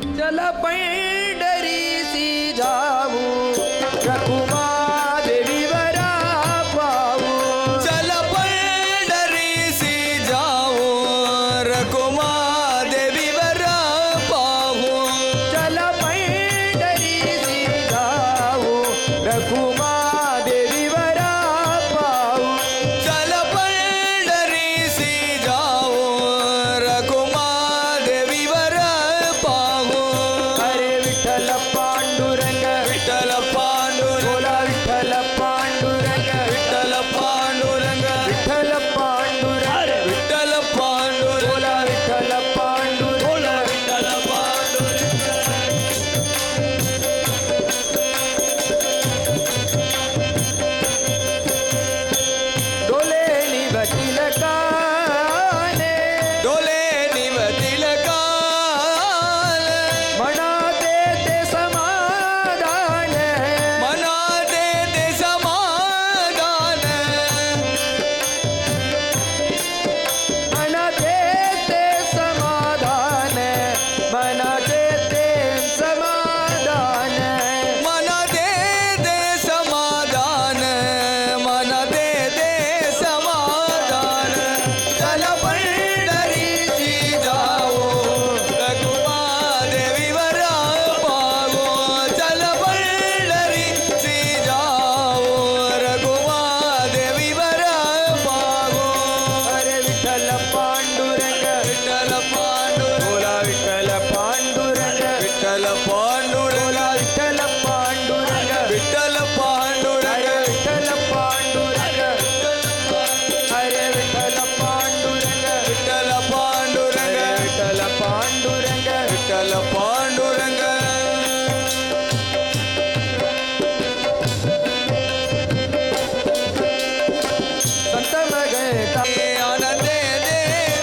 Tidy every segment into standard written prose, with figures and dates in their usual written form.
चल पंढरीसी जाऊ रखुमा देवी वरा पाऊ चल पंढरीसी जाऊ रखुमा देवी वरा पाहू चल पंढरीसी जाऊ रखुमा देवी वरा पाऊ चल पंढरीसी जाऊ रखुमा देवी वरा पाहू अरे विठ्ठल पांडुरंग विठ्ठल पांडुरंग बोला विठ्ठल पांडुरंग विठ्ठल पांडुरंग विठ्ठल पांडुरंग विठ्ठल पांडुरंग बोला विठ्ठल पांडुरंग बोला विठ्ठल पांडुरंग डोले निवतील काने डोले निवतील काल मना देते समाधान मना देते समाधान मना देते समाधान मना देते समाधान मना देते समाधान मना देते समाधान चल पंढरीसी जाओ रघुमा देवी वरा पागो चल पंढरीसी जाओ रघुमा देवी वरा पागो अरे विठ्ठल पांडुरंग विठ्ठल पांडुरंग बोला विठ्ठल पांडुरंग विठ्ठल पांडुरंग बोला विठ्ठल पांडुरंग विठ्ठल पांडुरंग अरे विठ्ठल पांडुरंग अरे विठ्ठल पांडुरंग विठ्ठल पांडुरंग विठ्ठल पांडुरंग विठ्ठल पांडुरंग संत मगता आनंदे दे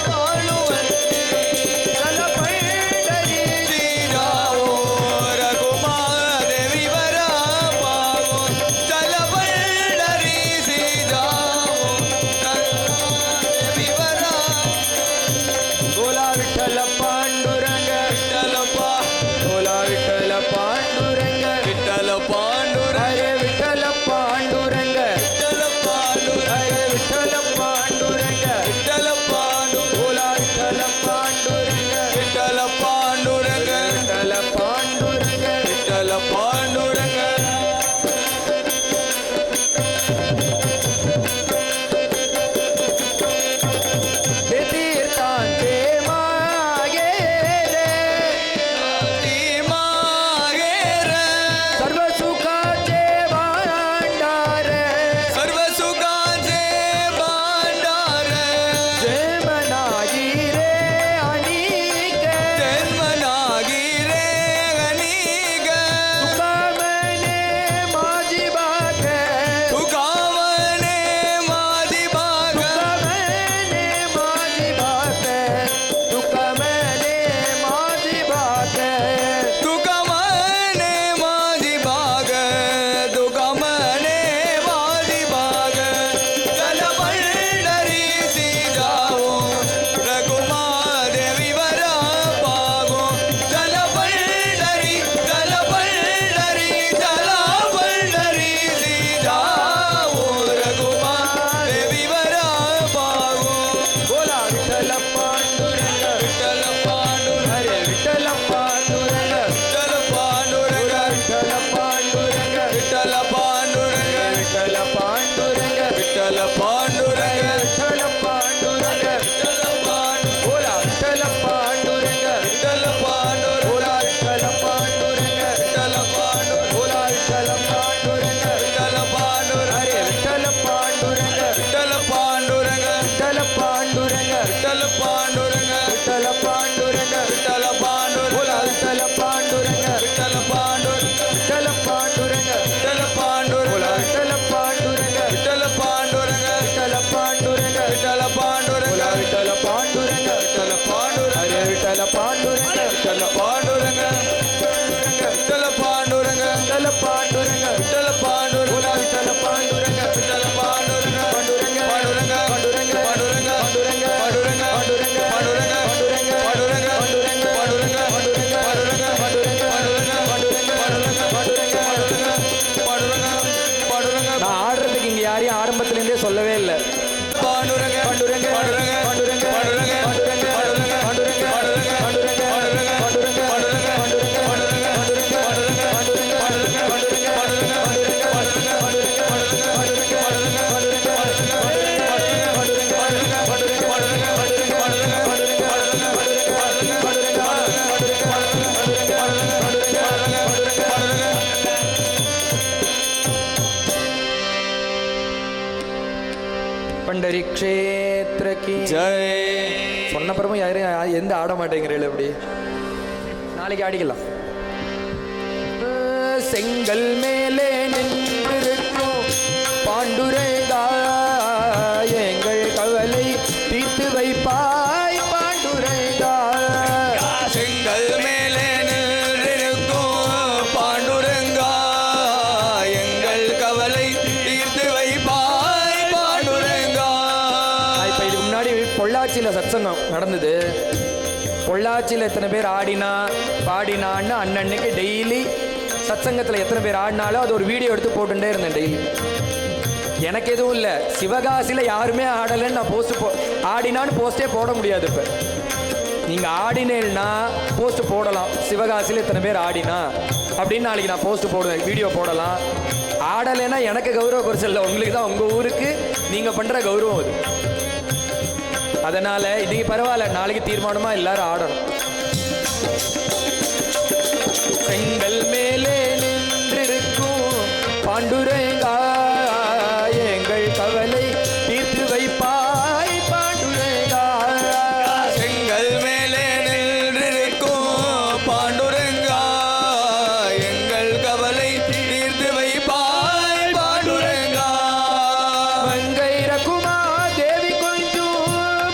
काळुवंती चल पंढरीसी जाओ रघुमा देवी वरा पागो चल पंढरीसी जाओ रघुमा देवी वरा बोला विठ्ठल पांडुरंग विठ्ठल बोला विठ्ठल पांडुरंग विठ्ठल पांडुरंग अरे विठ्ठल पांडुरंग विठ्ठल पांडुरंग अरे विठ्ठल पांडुरंग विठ्ठल पांडुरंग बोला विठ्ठल पांडुरंग विठ्ठल पांडुरंग विठ्ठल पांडुरंग विठ्ठल पांडुरंग ते तीर्थांचे मागे रे ती मागे रे सर्व सुखाचे भांडार सर्व सुखाचे भांडार जन्म नागी रे अनिक जन्म नागी रे अनिक तुका म्हणे माझी बाग तुका म्हणे माझी बाग तुका म्हणे माझी बाग तुका म्हणे माझी बाग तुका म्हणे माझी बाग चल पंढरीसी जाओ रघुमा देवी वरा पागो चल पंढरी चल पंढरीसी जाओ रघुमा देवी वरा पागो बोला विठ्ठल पांडुरंग विठ्ठल पांडुरंग अरे विठ्ठल पांडुरंग विठ्ठल पांडुरंग विठ्ठल पांडुरंग विठ्ठल पांडुरंग विठ्ठल पांडुरंग विठ्ठल पांडुरंग विठ्ठल पांडुरंग विठ्ठल पांडुरंग बोला विठ्ठल पांडुरंग विठ्ठल पांडुरंग बोला विठ्ठल पांडुरंग विठ्ठल पांडुरंग बोला विठ्ठल पांडुरंग विठ्ठल पांडुरंग अरे विठ्ठल पांडुरंग विठ्ठल पांडुरंग विठ्ठल पांडुरंग विठ्ठल पांडुरंग विठ्ठल पांडुरंग विठ्ठल पांडुरंग बोला विठ्ठल पांडुरंग विठ्ठल पांडुरंग विठ्ठल पांडुरंग विठ्ठल पांडुरंग बोला विठ्ठल पांडुरंग विठ्ठल पांडुरंग विठ्ठल पांडुरंग विठ्ठल पांडुरंग बोला विठ्ठल पांडुरंग विठ्ठल पांडुरंग अरे विठ्ठल पांडुरंग विठ्ठल पांडुरंग विठ्ठल पांडुरंग विठ्ठल पांडुरंग विठ्ठल पांडुरंग बोला विठ्ठल पांडुरंग विठ्ठल पांडुरंग पांडुरंग पांडुरंग पांडुरंग पांडुरंग पांडुरंग पांडुरंग पांडुरंग पांडुरंग पांडुरंग पांडुरंग पांडुरंग पांडुरंग पांडुरंग पांडुरंग पांडुरंग ஸ்ரீ க்ஷேத்ர கி ஜெய். சொன்னப்புறமும் யாரும் எந்த ஆட மாட்டேங்கிறீள் அப்படி. நாளைக்கு ஆடிக்கலாம். செங்கல் மேலே நின்றிருக்கும் பாண்டுரங்கா, எங்கள் கவலை தீர்த்து வைப்பாய் பாண்டுரங்கா. செங்கல் மேலே நின்றிருக்கும் பாண்டுரங்கா, எங்கள் கவலை தீர்த்து வைப்பாய் பாண்டுரங்கா. இப்போ இதுக்கு முன்னாடி பொள்ளாச்சியில் சத்சங்கம் நடந்தது. பொள்ளாச்சியில் எத்தனை பேர் ஆடினா பாடினான்னு அன்னன்னைக்கு டெய்லி சத்சங்கத்தில் எத்தனை பேர் ஆடினாலும் அது ஒரு வீடியோ எடுத்து போட்டுட்டே இருந்தேன் டெய்லி. எனக்கு எதுவும் இல்லை, சிவகாசியில் யாருமே ஆடலைன்னு நான் ஆடினான்னு போஸ்ட்டே போட முடியாது. இப்போ நீங்கள் ஆடினேன்னா போஸ்ட் போடலாம், சிவகாசியில் இத்தனை பேர் ஆடினா அப்படின்னு நாளைக்கு நான் போஸ்ட் போடுவேன், வீடியோ போடலாம். ஆடலைன்னா எனக்கு கௌரவ குறைச்சல் இல்லை, உங்களுக்கு தான் உங்கள் ஊருக்கு நீங்கள் பண்ணுற கௌரவம் அது. அதனால் இன்னைக்கு பரவாயில்ல, நாளைக்கு தீர்மானமாக எல்லாரும் ஆடணும். செங்கல் மேலே நின்றிருக்கும் பாண்டுரங்கா, எங்கள் கவலை தீர்த்து வைப்பாய் பாண்டுரங்கா. செங்கல் மேலே நின்றிருக்கும் பாண்டுரங்கா, எங்கள் கவலை தீர்த்து வைப்பாய் பாண்டுரங்கா. மங்கை ரகுமா தேவி கொஞ்சம்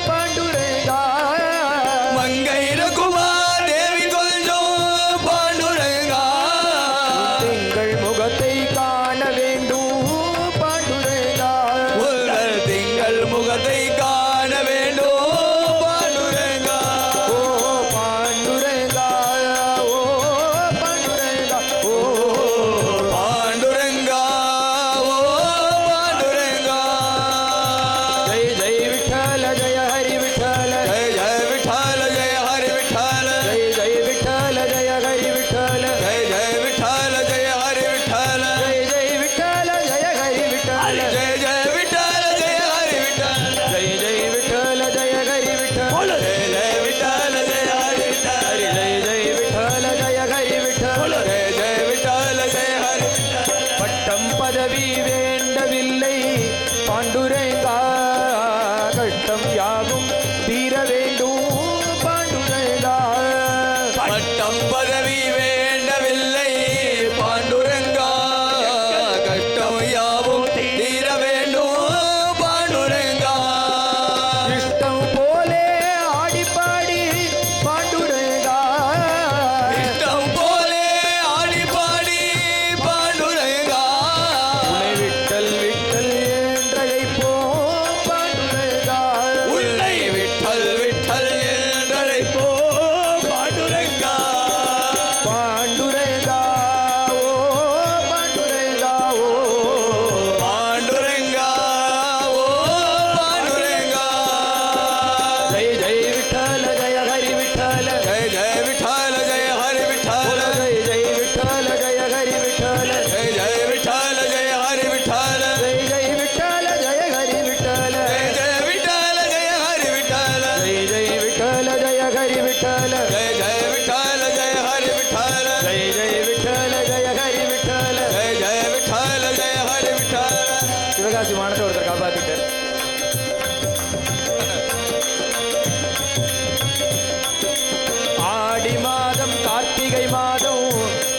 பாண்டுரங்கா, மங்கை ரகுமா தேவி கொஞ்சம் பாண்டுரங்கா. எங்கள் முகத்தை காண வேண்டும் பாண்டுரங்கா. உங்கள் திங்கள் முகத்தை காண வேண்டும் பாண்டுரங்கா. ஓ பாண்டுரங்கா, ஓ பாண்டுரங்கா, ஓ பாண்டுரங்கா, ஓ பாண்டுரங்கா. ஜெய் ஜெய் விட்டல ஜெய ஹரி விட்டல, ஜெய ஜெய விட்டல ஜெய ஹரி விட்டல. ஜெய் ஜெய் விட்டல ஜெய ஹரி விட்டல, ஜெய ஜெய விட்டல ஜெய ஹரி விட்டல. ஜெய் ஜெய் விட்டல ஜெய ஹரி விட்டல, ஜெய ஜெய விட்டல ஜெய ஹரி விட்டல. ஜெய் ஜெய் விட்டல ஜெய ஹரி விட்டல, ஜெய ஜெய விட்டல ஜெய ஹரி விட்டல. ஜெய் ஜெய் விட்டல ஜெய ஹரி விட்டல. ஜெய ஜெய விட்டல ஜெய ஹரி விட்டல. பட்டம் பதவி வேண்டவில்லை பாண்டுரங்கா, கட்டம் யாவும் தீர வேண்டும் பாண்டுரங்கா. பட்டம் பதவி வேண்டவில்லை பாண்டுரங்கா, கஷ்டம் யாவும் தீர வேண்டும் பாண்டுரங்கா. இஷ்டம் போலே ஆடி பாடி பாண்டுரங்கா, இஷ்டம் போலே ஆடி பாடி பாண்டுரங்கா. உன்னை விட்டல் விட்டல் என்றழைப்போம் பாண்டுரங்கா. உன்னை விட்டல் விட்டல் என்றழைப்போம் பாண்டுரங்கா. பாண்டுரங்கா, ஓ பாண்டுரங்கா, ஓ பாண்டுரங்கா, ஓ பாண்டுரங்கா. ஜெய் ஜெய் விட்டல ஜெய ஹரி விட்டல, ஜெய ஜெய விட்டல ஜெய ஹரி விட்டல. ஜெய் ஜெய் விட்டல ஜெய ஹரி விட்டல, ஜெய ஜெய விட்டல ஜெய ஹரி விட்டல. ஜெய் ஜெய் விட்டல ஜெய ஹரி விட்டல, ஜெய ஜெய விட்டல ஜெய ஹரி விட்டல. ஜெய் ஜெய் விட்டல ஜெய ஹரி விட்டல, ஜெய ஜெய விட்டல ஜெய ஹரி விட்டல. ஜெய் ஜெய் விட்டல ஜெய ஹரி விட்டல. ஜெய ஜெய விட்டல ஜெய ஹரி விட்டல. சிவகாசி மானத்தை ஒருத்தர் காப்பாத்திட்டார். ஆடி மாதம் கார்த்திகை மாதம்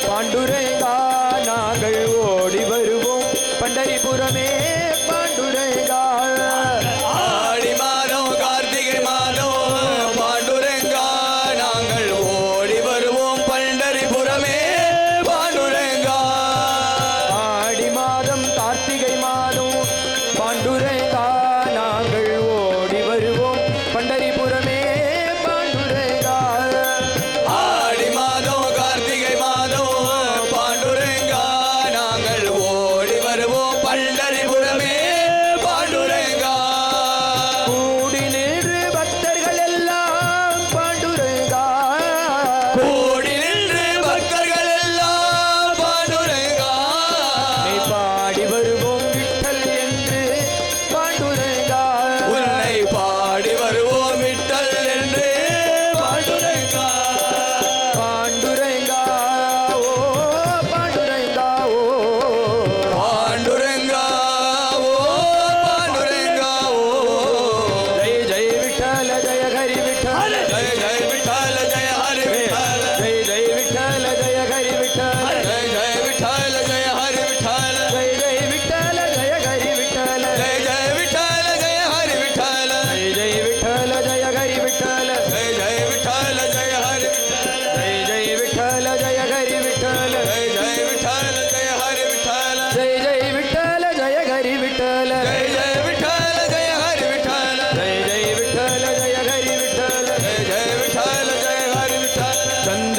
பாண்டுரங்கா, நாங்கள் ஓடி வருவோம் பண்டரிபுரமே பாண்டுரங்கா. ஆடி மாதம் கார்த்திகை மாதம் பாண்டுரங்கா, நாங்கள் ஓடி வருவோம் பண்டரிபுரமே பாண்டுரங்கா. ஆடி மாதம் கார்த்திகை மாதம் பாண்டுரங்கா, நாங்கள் ஓடி வருவோம் பண்டரிபுரமே பாண்டுரங்கா. ஆடி மாதம் கார்த்திகை மாதம்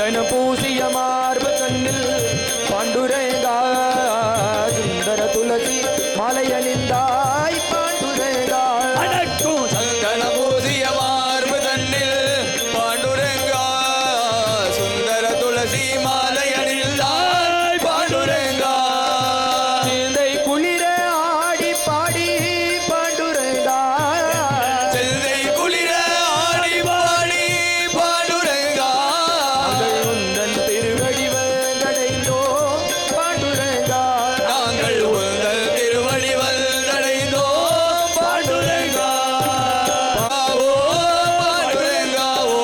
चंदन पूसिय मार्ब तन्निल पांडुरंगा सुंदर तुलसी मालयनिंदाई पांडुरंगा அடக்கும் சந்தன பூசிய மார்பு தன்னில் பாண்டுரங்கா சுந்தர துளசி மாலையணிந்தாய் பாண்டுரங்கா சிந்தை குளிர ஆடி பாடி பாண்டுரங்கா செல்லை குளிர ஆடி பாடி பாண்டுரங்கா உந்தன் திருவடி வந்தடைந்தோ பாண்டுரங்கா நாங்கள் உங்கள் திருவடி வந்தடைந்தோம் பாண்டுரங்கா ஓ பாண்டுரங்கா ஓ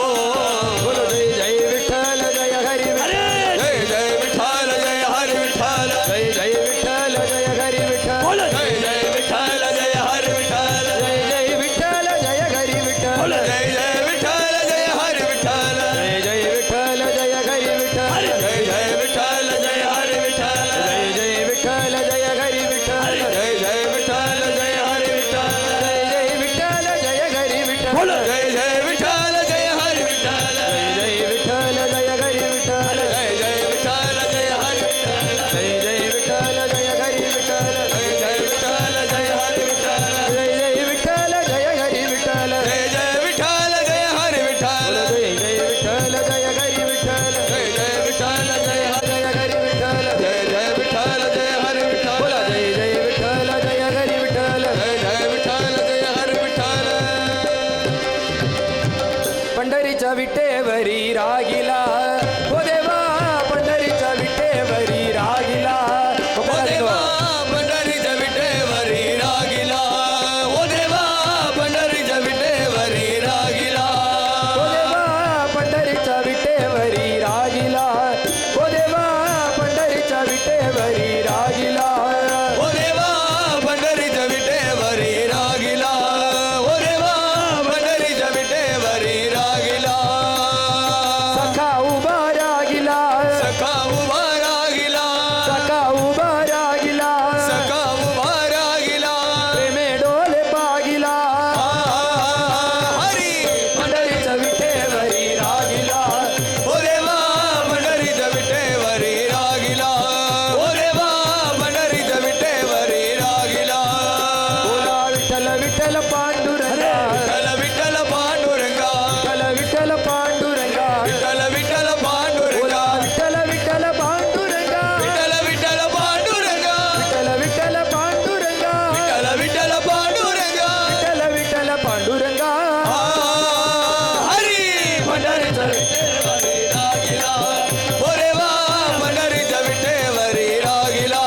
बोलो जय जय विठ्ठल जय हरि विठ्ठल ஜெய ஜெய விட்டால ஜெய ஹரி விட்டால जय जय विठ्ठल जय हरि विठ्ठल ஜெய ஜெய விட்டால ஜெய ஹரி விட்டால जय जय विठ्ठल जय हरि विठ्ठल ஜெய ஜெய விட்டால ஜெய ஹரி விட்டால जय जय विठ्ठल जय हरि विठ्ठल ஜெய ஜெய விட்டால ஜெய ஹரி விட்டால जय जय विठ्ठल जय हरि विठ्ठल ஜெய ஜெய விட்டால ஜெய ஹரி விட்டால जय जय विठ्ठल जय हरि विठ्ठल ஜெய ஜெய விட்டால ஜெய ஹரி விட்டால जय जय विठ्ठल जय हरि विठ्ठल ஜெய ஜெய விட்டால ஜெய ஹரி விட்டால जय जय विठ्ठल जय हरि विठ्ठल ஜெய ஜெய விட்டால ஜெய ஹரி விட்டால जय जय विठ्ठल जय हरि विठ्ठल ஜெய ஜெய விட்டால ஜெய ஹரி விட்டால जय जय विठ्ठल जय हरि विठ्ठल ஜெய ஜெய விட்டால ஜெய जय हरि विठ्ठल ஜெய ஜெய விட்டால ஜெய ஹரி விட்டால बोला जय जय विठ्ठल जय हरि विठ्ठल ஜெய ஜெய விட்டால ஜெய ஹரி விட்டால पंढरीच्या विटेवरी रागिला ओ देवा पंढरीच्या विटेवरी रागिला ओ देवा पंढरीच्या विटेवरी रागिला ओ देवा पंढरीच्या विटेवरी रागिला ओ देवा पंढरीच्या विटेवरी रागिला ओ देवा पंढरीच्या विटेवरी रागिला ओ देवा पंढरीच्या विटेवरी रागिला ओ देवा पंढरीच्या विटेवरी रागिला सखा उभा रागिला सखा उभा रागिला सखा उभा रागिला सखा उभा रागिला प्रेमे डोले पागिला हरी पंढरीच्या विटेवरी रागिला ओ देवा पंढरीच्या विटेवरी रागिला ओ देवा पंढरीच्या विटेवरी रागिला बोला विठ्ठल विठ्ठल पांडुरंगा विठ्ठल विठ्ठल पांडुरंगा विठ्ठल विठ्ठल पांडुरंगा विठ्ठल विठ्ठल पांडुरंगा बोला विठ्ठल विठ्ठल पांडुरंगा विठ्ठल विठ्ठल पांडुरंगा विठ्ठल विठ्ठल पांडुरंगा विठ्ठल विठ्ठल पांडुरंगा विठ्ठल विठ्ठल पांडुरंगा हरी पंढरीच्या विटेवरी रागिला ओ देवा पंढरीच्या विटेवरी रागिला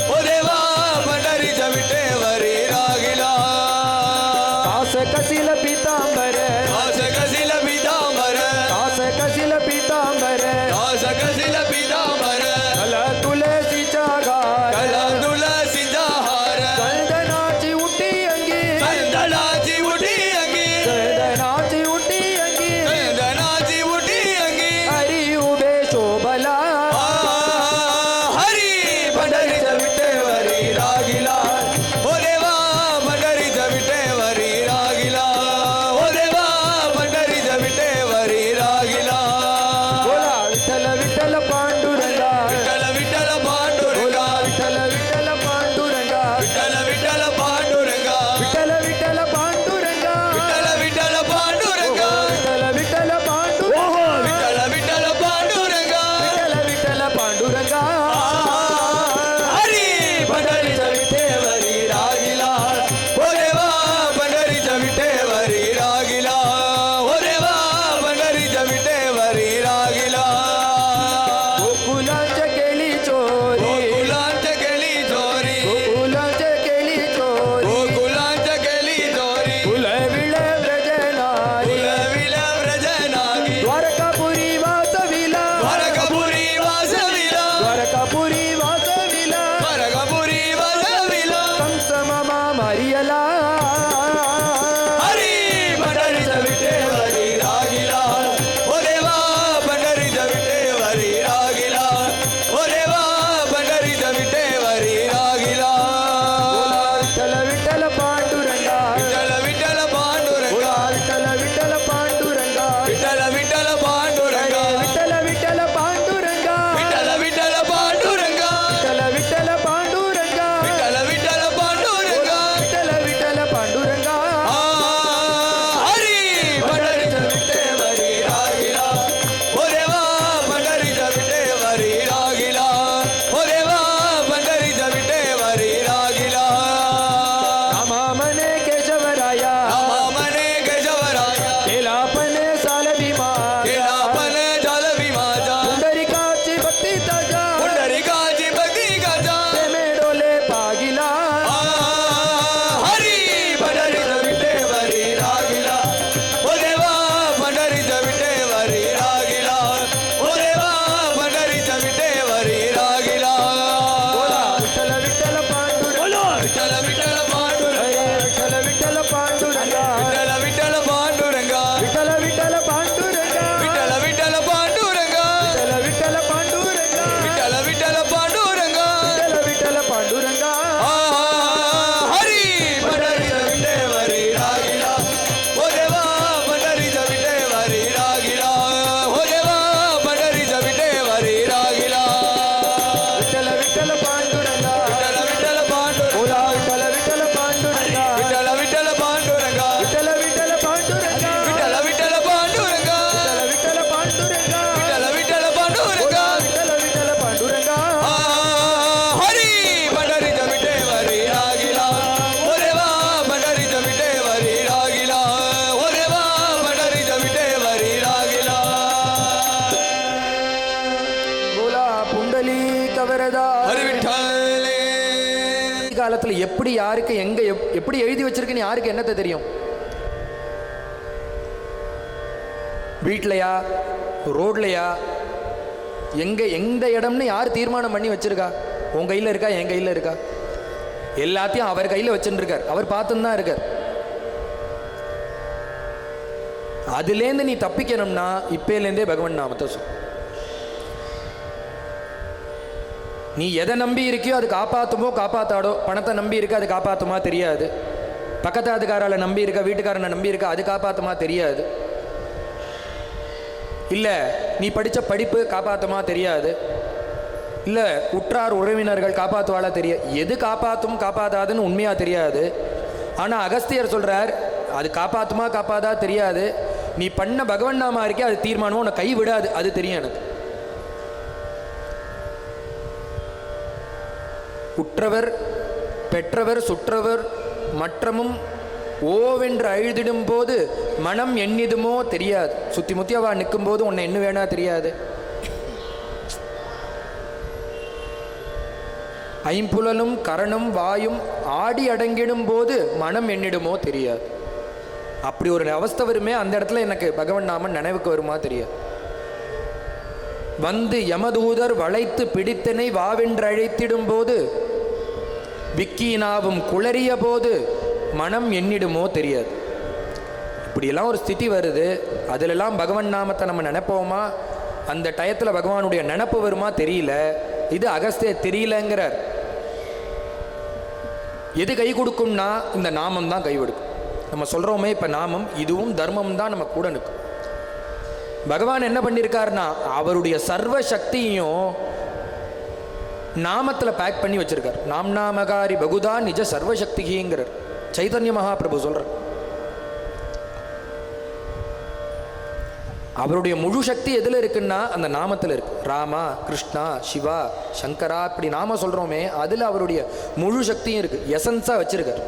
ओ देवा पंढरीच्या विटेवरी रागिला कास कसिल पीतांबर दास कसिल पीतांबर कास कसिल पीतांबर दास कसिल पीतांबर कल तुलसीच्या घार कला तुळशीचा हार चंदनाची उटी अंगी चंदनाची उठी अंगी चंदनाची उटी अंगी चंदनाची उठी अंगी हरी उभे शोभला हरी पंढरीच्या विटेवरी रागिला ओ देवा पंढरीच्या विटेवरी रागिला ओ देवा पंढरीच्या विटेवरी रागिला बोला विठ्ठल विठ्ठल पांडुरंगा विठ्ठल विठ्ठल पांडुरंगा विठ्ठल विठ्ठल पांडुरंगा विठ्ठल विठ्ठल पांडुरंगा विठ्ठल विठ्ठल पांडुरंगा विठ्ठल विठ्ठल पांडुरंगा विठ्ठल विठ्ठल पांडुरंगा विठ्ठल विठ्ठल पांडुरंगा विठ्ठल विठ्ठल पांडुरंगा हरी पंढरीच्या विटेवरी रागिला ओ देवा पंढरीच्या विटेवरी रागिला ओ देवा पंढरीच्या विटेवरी रागिला விட்டலி கவரதா ஹரி விட்டலே. காலத்துல எப்படி யாருக்கு எங்க எப்படி எழுதி வச்சிருக்குன்னு யாருக்கு என்னத்தை தெரியும்? வீட்லையா, ரோட்லையா, எங்க எந்த இடம்னு யார் தீர்மானம் பண்ணி வச்சிருக்கா? உன் கையில் இருக்கா, என் கையில் இருக்கா? எல்லாத்தையும் அவர் கையில் வச்சுட்டு இருக்கார். அவர் பார்த்துன்னு தான் இருக்கார். அதுலேருந்து நீ தப்பிக்கணும்னா இப்பேலேருந்தே பகவான் நாமத்தை சொல். நீ எதை நம்பி இருக்கியோ அது காப்பாற்றுமோ காப்பாத்தாடோ. பணத்தை நம்பி இருக்க அது காப்பாற்றுமா தெரியாது. பக்கத்தாத்துக்காரால நம்பி இருக்க, வீட்டுக்காரனை நம்பி இருக்க, அது காப்பாற்றுமா தெரியாது. இல்லை நீ படித்த படிப்பு காப்பாற்றுமா தெரியாது. இல்லை உற்றார் உறவினர்கள் காப்பாற்றுவாளா தெரியாது. எது காப்பாற்றும் காப்பாற்றாதுன்னு உண்மையாக தெரியாது. ஆனால் அகஸ்தியர் சொல்கிறார், அது காப்பாற்றுமா காப்பாதா தெரியாது. நீ பண்ண பகவன் நாமா இருக்கே அது தீர்மானமோ உன்னை கை விடாது, அது தெரியும் எனக்கு. உற்றவர் பெற்றவர் சுற்றவர் மற்றமும் ஓவென்று அழுதிடும் போது மனம் எண்ணிதுமோ தெரியாது. சுத்தி முத்தி அவ நிற்கும் போது உன்னை என்ன வேணா தெரியாது. ஐம்புலனும் கரணம் வாயும் ஆடி அடங்கிடும் போது மனம் எண்ணிடுமோ தெரியாது. அப்படி ஒரு அவஸ்தை வருமே, அந்த இடத்துல எனக்கு பகவன் நாமன் நினைவுக்கு வருமா தெரியாது. வந்து யமதூதர் வளைத்து பிடித்தனை வாவென்று அழைத்திடும் போது விக்கீனாவும் குளறிய போது மனம் எண்ணிடுமோ தெரியாது. இப்படியெல்லாம் ஒரு ஸ்திதி வருது. அதிலெல்லாம் பகவன் நாமத்தை நம்ம நினைப்போமா? அந்த டயத்தில் பகவானுடைய நினப்பு வருமா தெரியல. இது அகஸ்தியர் தெரியலங்கிறார். எது கை கொடுக்கும்னா இந்த நாமம் தான் கை கொடுக்கும். நம்ம சொல்கிறோமே இப்போ நாமம், இதுவும் தர்மம் தான் நம்ம கூட நிற்கும். பகவான் என்ன பண்ணியிருக்காருன்னா அவருடைய சர்வ சக்தியையும் நாமத்தில் பேக் பண்ணி வச்சிருக்கார். நாம்நாமகாரி பகுதா நிஜ சர்வசக்திங்கிறார் சைதன்ய மகாபிரபு சொல்கிறார். அவருடைய முழு சக்தி எதில் இருக்குன்னா அந்த நாமத்தில் இருக்கு. ராமா, கிருஷ்ணா, சிவா, சங்கரா, இப்படி நாம சொல்கிறோமே அதில் அவருடைய முழு சக்தியும் இருக்கு. எசன்ஸாக வச்சிருக்கார்.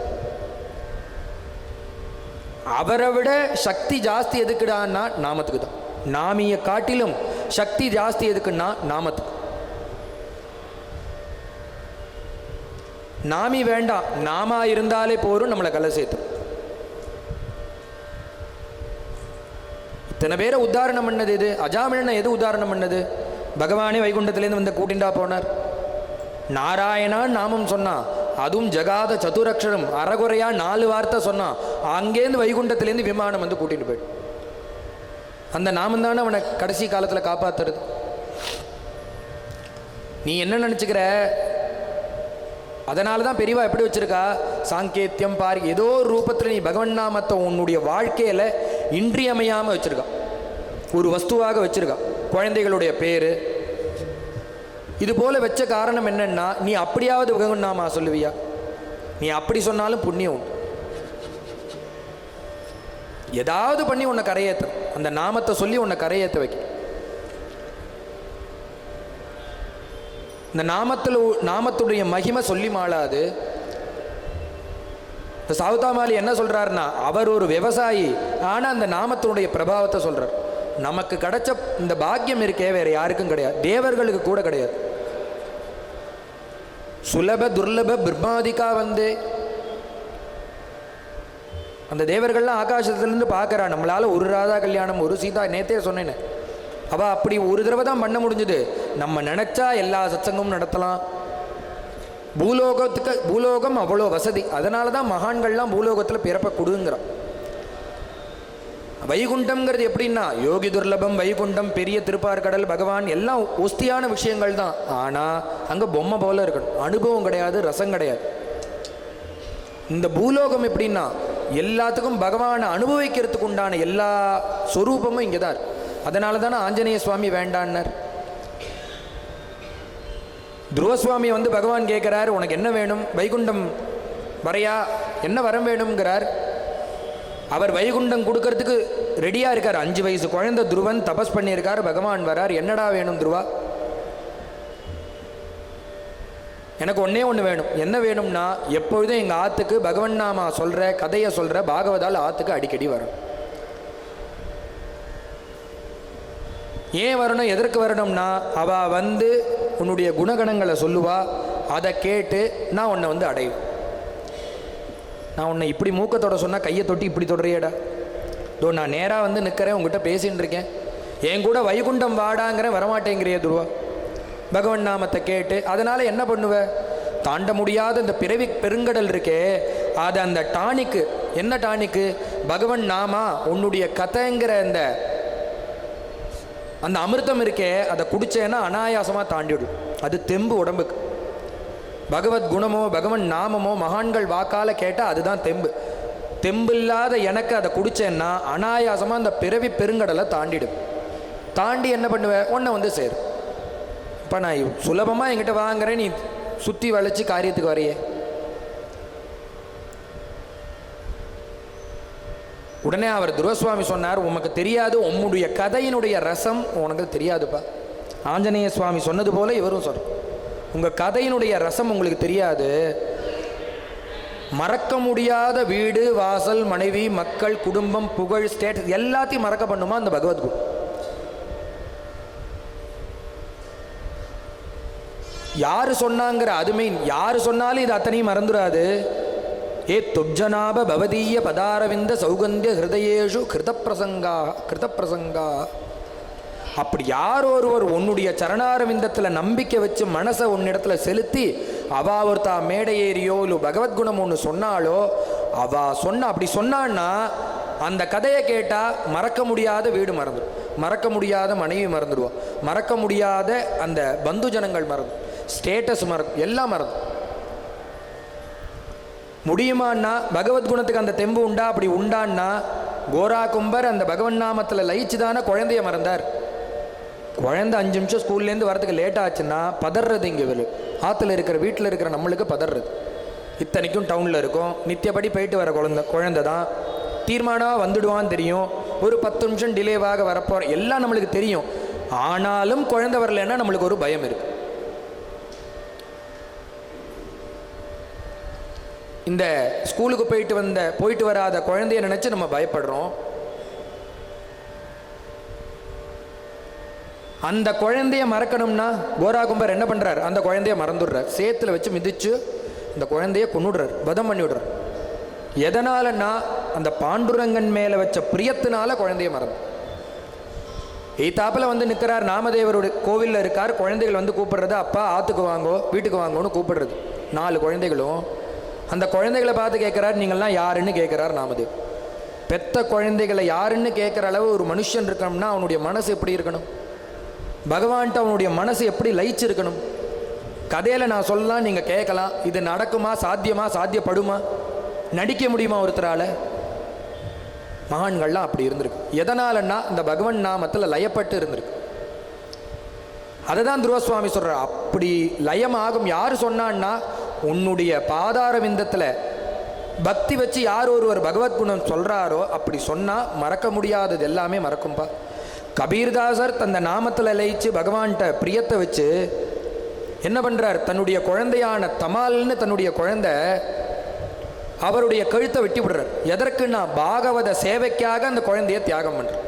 அவரை விட சக்தி ஜாஸ்தி எதுக்குடான்னா நாமத்துக்கு தான். நாமியை காட்டிலும் சக்தி ஜாஸ்தி எதுக்குன்னா நாமத்துக்கு. நாமி வேண்டாம், நாமா இருந்தாலே போரும் நம்மளை கலை சேர்த்து. இத்தனை பேரை உதாரணம் பண்ணது எது? அஜாமிழனை எது உதாரணம் பண்ணது? பகவானே வைகுண்டத்திலேருந்து வந்து கூட்டிண்டா போனார். நாராயணான் நாமம் சொன்னான், அதுவும் ஜகாத சதுரக்ஷரம் அறகுறையா 4 வார்த்தை சொன்னான். அங்கேருந்து வைகுண்டத்திலேருந்து விமானம் வந்து கூட்டிட்டு போயிடு. அந்த நாமம் தானே அவனை கடைசி காலத்தில் காப்பாத்துறது. நீ என்ன நினச்சிக்கிற? அதனால தான் பெரியவா எப்படி வச்சிருக்கா, சாங்கேத்தியம் பார், ஏதோ ஒரு ரூபத்தில் நீ பகவன் நாமத்தை உன்னுடைய வாழ்க்கையில் இன்றியமையாமல் வச்சிருக்கா. ஒரு வஸ்துவாக வச்சிருக்கா. குழந்தைகளுடைய பேர் இது போல வச்ச காரணம் என்னன்னா, நீ அப்படியாவது பகவன் நாமா சொல்லுவியா? நீ அப்படி சொன்னாலும் புண்ணியம் உண்டு. ஏதாவது பண்ணி உன்னை கரையேற்ற, அந்த நாமத்தை சொல்லி உன்னை கரையேற்ற வைக்க. இந்த நாமத்துடைய மகிமை சொல்லி மாளாது. இந்த சாவுதாமாலி என்ன சொல்றாருன்னா, அவர் ஒரு விவசாயி, ஆனா அந்த நாமத்தினுடைய பிரபாவத்தை சொல்றார். நமக்கு கிடைச்ச இந்த பாக்கியம் இருக்கே வேற யாருக்கும் கிடையாது, தேவர்களுக்கு கூட கிடையாது. சுலப துர்லப பிரம்மாதிக்கா வந்து அந்த தேவர்கள்லாம் ஆகாசத்திலிருந்து பார்க்கறா. நம்மளால ஒரு ராதா கல்யாணம், ஒரு சீதா, நேத்தே சொன்னேன்னு, அவள் அப்படி ஒரு தடவை தான் பண்ண முடிஞ்சது. நம்ம நினச்சா எல்லா சத்சங்கமும் நடத்தலாம். பூலோகம் அவ்வளோ வசதி. அதனால தான் மகான்கள்லாம் பூலோகத்தில் பிறப்ப கொடுங்கிறான். வைகுண்டம்ங்கிறது எப்படின்னா, யோகி துர்லபம், வைகுண்டம், பெரிய திருப்பார்கடல், பகவான் எல்லாம் ஒஸ்தியான விஷயங்கள் தான். ஆனால் அங்கே பொம்மை போல இருக்கணும், அனுபவம் கிடையாது, ரசம் கிடையாது. இந்த பூலோகம் எப்படின்னா எல்லாத்துக்கும் பகவானை அனுபவிக்கிறதுக்கு உண்டான எல்லா சொரூபமும் இங்கே தான். அதனால தானே ஆஞ்சநேய சுவாமி வேண்டான்னார். துருவசுவாமியை வந்து பகவான் கேட்குறார், உனக்கு என்ன வேணும்? வைகுண்டம் வரையா, என்ன வரம் வேணுங்கிறார். அவர் வைகுண்டம் கொடுக்கறதுக்கு ரெடியாக இருக்கார். 5 வயசு குழந்தை துருவன் தபஸ் பண்ணியிருக்கார். பகவான் வரார், என்னடா வேணும் துருவா? எனக்கு ஒன்றே ஒன்று வேணும். என்ன வேணும்னா, எப்பொழுதும் எங்கள் ஆற்றுக்கு பகவன் நாமா சொல்கிற கதையை சொல்கிற பாகவதால் ஆற்றுக்கு அடிக்கடி வரும். ஏன் வரணும், எதற்கு வரணும்னா, அவள் வந்து உன்னுடைய குணகணங்களை சொல்லுவா. அதை கேட்டு நான் உன்னை வந்து அடையும். நான் உன்னை இப்படி மூக்கத்தோட சொன்னால் கையை தொட்டி இப்படி தொடறியடா, இதோ நான் நேராக வந்து நிற்கிறேன், உங்ககிட்ட பேசின்னு இருக்கேன், என் கூட வைகுண்டம் வாடாங்கிறேன், வரமாட்டேங்கிறிய துருவா. பகவன் நாமத்தை கேட்டு அதனால் என்ன பண்ணுவ? தாண்ட முடியாத இந்த பிறவி பெருங்கடல் இருக்கே, அது அந்த டானிக்கு. என்ன டானிக்கு? பகவன் நாமா, உன்னுடைய கதைங்கிற அந்த அமிர்தம் இருக்கே, அதை குடிச்சேன்னா அனாயாசமாக தாண்டிவிடும். அது தெம்பு உடம்புக்கு. பகவத் குணமோ பகவன் நாமமோ மகான்கள் வாக்கால் கேட்டால் அதுதான் தெம்பு. தெம்பு இல்லாத எனக்கு அதை குடிச்சேன்னா அனாயாசமாக அந்த பிறவி பெருங்கடலை தாண்டிடும். தாண்டி என்ன பண்ணுவேன்? உன்னை வந்து சேரு. இப்போ நான் சுலபமாக என்கிட்ட வாங்குறேன், நீ சுற்றி வளைச்சி காரியத்துக்கு வரையே. உடனே அவர் துருவசுவாமி சொன்னார், உமக்கு தெரியாது, உம்முடைய கதையினுடைய ரசம் உனக்கு தெரியாதுப்பா. ஆஞ்சநேய சுவாமி சொன்னது போல இவரும் சொல்ற, உங்கள் கதையினுடைய ரசம் உங்களுக்கு தெரியாது. மறக்க முடியாத வீடு வாசல் மனைவி மக்கள் குடும்பம் புகழ் ஸ்டேட்டஸ் எல்லாத்தையும் மறக்க பண்ணுமா அந்த பகவத்குரு. யாரு சொன்னாங்கிற அதுமே, யாரு சொன்னாலும் இது அத்தனையும் மறந்துடாது. ஏ துப்ஜனாப பவதீய பதாரவிந்த சௌகந்திய ஹிருதயேஷு கிருதப்பிரசங்கா. அப்படி யார் ஒருவர் உன்னுடைய சரணாரவிந்தத்தில் நம்பிக்கை வச்சு மனசை உன்னிடத்துல செலுத்தி அவா ஒருத்தா மேடை ஏறியோ இல்லை பகவத்குணம் ஒன்று சொன்னாலோ, அவா அப்படி சொன்னான்னா அந்த கதையை கேட்டால் மறக்க முடியாத வீடு மறந்துடும், மறக்க முடியாத மனைவி மறந்துடுவோம், மறக்க முடியாத அந்த பந்து ஜனங்கள் மறந்து, ஸ்டேட்டஸ் மறக்கும், எல்லாம் மறந்து. முடியுமான்னா பகவத்குணத்துக்கு அந்த தெம்பு உண்டா? அப்படி உண்டான்னா கோரா கும்பர் அந்த பகவன் நாமத்தில் லயிச்சு தானே குழந்தைய மறந்தார். குழந்தை 5 நிமிஷம் ஸ்கூல்லேருந்து வரதுக்கு லேட் ஆச்சுன்னா பதறது. இங்கே ஆற்றுல இருக்கிற வீட்டில் இருக்கிற நம்மளுக்கு பதறது. இத்தனைக்கும் டவுனில் இருக்கும், நித்தியப்படி போயிட்டு வர குழந்தை தான், தீர்மானமாக வந்துடுவான்னு தெரியும், ஒரு 10 நிமிஷம் டிலேவாக வரப்போகிற எல்லாம் நம்மளுக்கு தெரியும். ஆனாலும் குழந்தை வரலன்னா நம்மளுக்கு ஒரு பயம் இருக்கு. இந்த ஸ்கூலுக்கு போயிட்டு வராத குழந்தைய நினைச்சு நம்ம பயப்படுறோம். அந்த குழந்தைய மறக்கணும்னா கோரா கும்பர் என்ன பண்றார்? அந்த குழந்தைய மறந்துடுறார், சேத்துல வச்சு மிதிச்சு அந்த குழந்தைய கொன்னுடுறார், வதம் பண்ணி விடுறார். எதனாலன்னா அந்த பாண்டுரங்கன் மேல வச்ச பிரியத்தினால குழந்தைய மறந்து. ஈத்தாப்பில் வந்து நிற்கிறார், நாமதேவருடைய கோவிலில் இருக்கார், குழந்தைகள் வந்து கூப்பிடுறது, அப்பா ஆற்றுக்கு வாங்கோ வீட்டுக்கு வாங்கோன்னு கூப்பிடுறது. 4 குழந்தைகளும் அந்த குழந்தைகளை பார்த்து கேட்குறார், நீங்கள்லாம் யாருன்னு கேட்குறார் நாமதேவ். பெத்த குழந்தைகளை யாருன்னு கேட்குற அளவு ஒரு மனுஷன் இருக்கணும்னா அவனுடைய மனசு எப்படி இருக்கணும்? பகவான்கிட்ட அவனுடைய மனசு எப்படி லயிச்சு இருக்கணும்? கதையில் நான் சொல்லலாம், நீங்கள் கேட்கலாம், இது நடக்குமா, சாத்தியமா, சாத்தியப்படுமா, நடிக்க முடியுமா ஒருத்தரால்? மகான்கள்லாம் அப்படி இருந்திருக்கு. எதனாலன்னா இந்த பகவன் நாமத்தில் லயப்பட்டு இருந்திருக்கு. அதை தான் துருவசுவாமி சொல்கிறார். அப்படி லயம் ஆகும் யார் சொன்னான்னா, உன்னுடைய பாதார விந்தத்தில் பக்தி வச்சு யார் ஒருவர் பகவத்குணம் சொல்கிறாரோ அப்படி சொன்னால் மறக்க முடியாதது எல்லாமே மறக்கும்பா. கபீர்தாசர் தந்த நாமத்தில் லயிச்சு பகவான்கிட்ட பிரியத்தை வச்சு என்ன பண்ணுறார்? தன்னுடைய குழந்தையான தமால்னு தன்னுடைய குழந்தை அவருடைய கழுத்தை வெட்டி விடுறார். எதற்குன்னா பாகவத சேவைக்காக அந்த குழந்தைய தியாகம் பண்ணுறார்.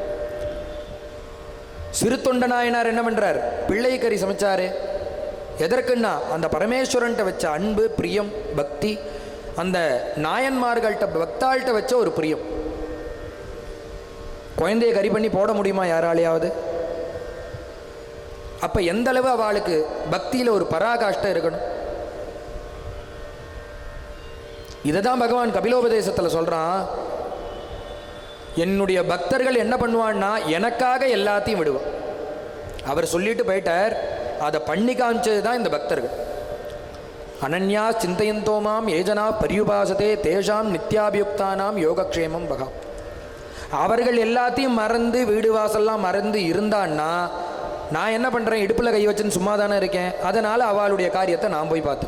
சிறு தொண்ட நாயனார் என்ன பண்ணுறார்? பிள்ளை கறி சமைச்சாரு. எதற்குன்னா அந்த பரமேஸ்வரன்ட்ட வச்ச அன்பு, பிரியம், பக்தி, அந்த நாயன்மார்கள்ட்ட பக்தாள்கிட்ட வச்ச ஒரு பிரியம். குழந்தைய கறி பண்ணி போட முடியுமா யாராலையாவது? அப்ப எந்த அளவு அவளுக்கு பக்தியில ஒரு பராகாஷ்டம் இருக்கணும். இதைதான் பகவான் கபிலோபதேசத்தில் சொல்றான். என்னுடைய பக்தர்கள் என்ன பண்ணுவான்னா எனக்காக எல்லாத்தையும் விடுவான். அவர் சொல்லிட்டு போயிட்டார், அதை பண்ணி காமிச்சது தான் இந்த பக்தர்கள். அனன்யா சிந்தையந்தோமாம் ஏஜனா பரியுபாசதே தேஷாம் நித்யாபியுக்தானாம் யோகக்ஷேமம் பகா. அவர்கள் எல்லாத்தையும் மறந்து வீடு வாசல்லாம் மறந்து இருந்தான்னா நான் என்ன பண்ணுறேன்? இடுப்பில் கை வச்சுன்னு சும்மா தானே இருக்கேன். அதனால் அவளுடைய காரியத்தை நான் போய் பார்த்து.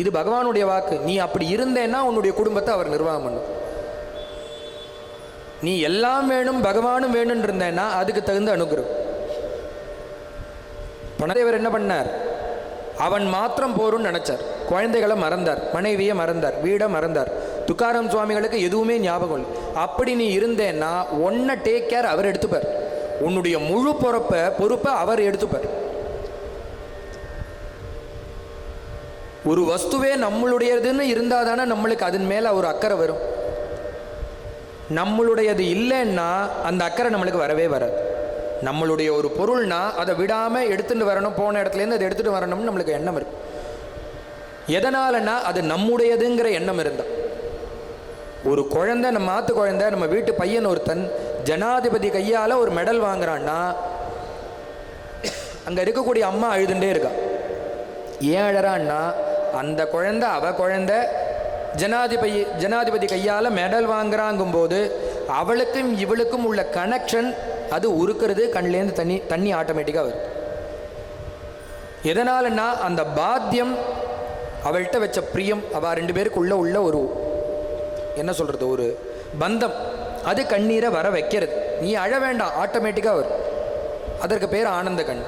இது பகவானுடைய வாக்கு. நீ அப்படி இருந்தேன்னா உன்னுடைய குடும்பத்தை அவர் நிர்வாகம் பண்ணும். நீ எல்லாம் வேணும் பகவானும் வேணும்னு இருந்தேன்னா அதுக்கு தகுந்த அனுகிரகம். பணதேவர் என்ன பண்ணார்? அவன் மாத்திரம் போரும்னு நினைச்சார். குழந்தைகளை மறந்தார், மனைவியை மறந்தார், வீடை மறந்தார். துக்காராம் சுவாமிகளுக்கு எதுவுமே ஞாபகம் இல்லை. அப்படி நீ இருந்தேன்னா ஒன்றை டேக் கேர் அவர் எடுத்துப்பார். உன்னுடைய முழு பொறுப்பை அவர் எடுத்துப்பார். ஒரு வஸ்துவே நம்மளுடையதுன்னு இருந்தால் தானே நம்மளுக்கு அதன் மேலே ஒரு அக்கறை வரும். நம்மளுடையது இல்லைன்னா அந்த அக்கறை நம்மளுக்கு வரவே வராது. நம்மளுடைய ஒரு பொருள்னா அதை விடாமல் எடுத்துகிட்டு வரணும், போன இடத்துலேருந்து அதை எடுத்துகிட்டு வரணும்னு நம்மளுக்கு எண்ணம் இருக்கும். எதனாலன்னா அது நம்முடையதுங்கிற எண்ணம் இருந்தால். ஒரு குழந்தை, நம்ம மாத்து குழந்தை, நம்ம வீட்டு பையன் ஒருத்தன் ஜனாதிபதி கையால் ஒரு மெடல் வாங்குறான்னா அங்கே இருக்கக்கூடிய அம்மா அழுதுண்டே இருக்கா. ஏன் அழறான்னா அந்த குழந்தை அவ குழந்தை ஜனாதிபதி கையால் மெடல் வாங்குறாங்கும்போது அவளுக்கும் இவளுக்கும் உள்ள கனெக்ஷன் அது உருக்கிறது, கண்லேருந்து தண்ணி ஆட்டோமேட்டிக்காக வருது. எதனாலன்னா அந்த பாத்தியம், அவள்கிட்ட வச்ச பிரியம், அவ ரெண்டு பேருக்குள்ள உள்ள ஒரு என்ன சொல்கிறது, ஒரு பந்தம், அது கண்ணீரை வர வைக்கிறது. நீ அழ வேண்டாம், ஆட்டோமேட்டிக்காக வரும். அதற்கு பேர் ஆனந்த கண்.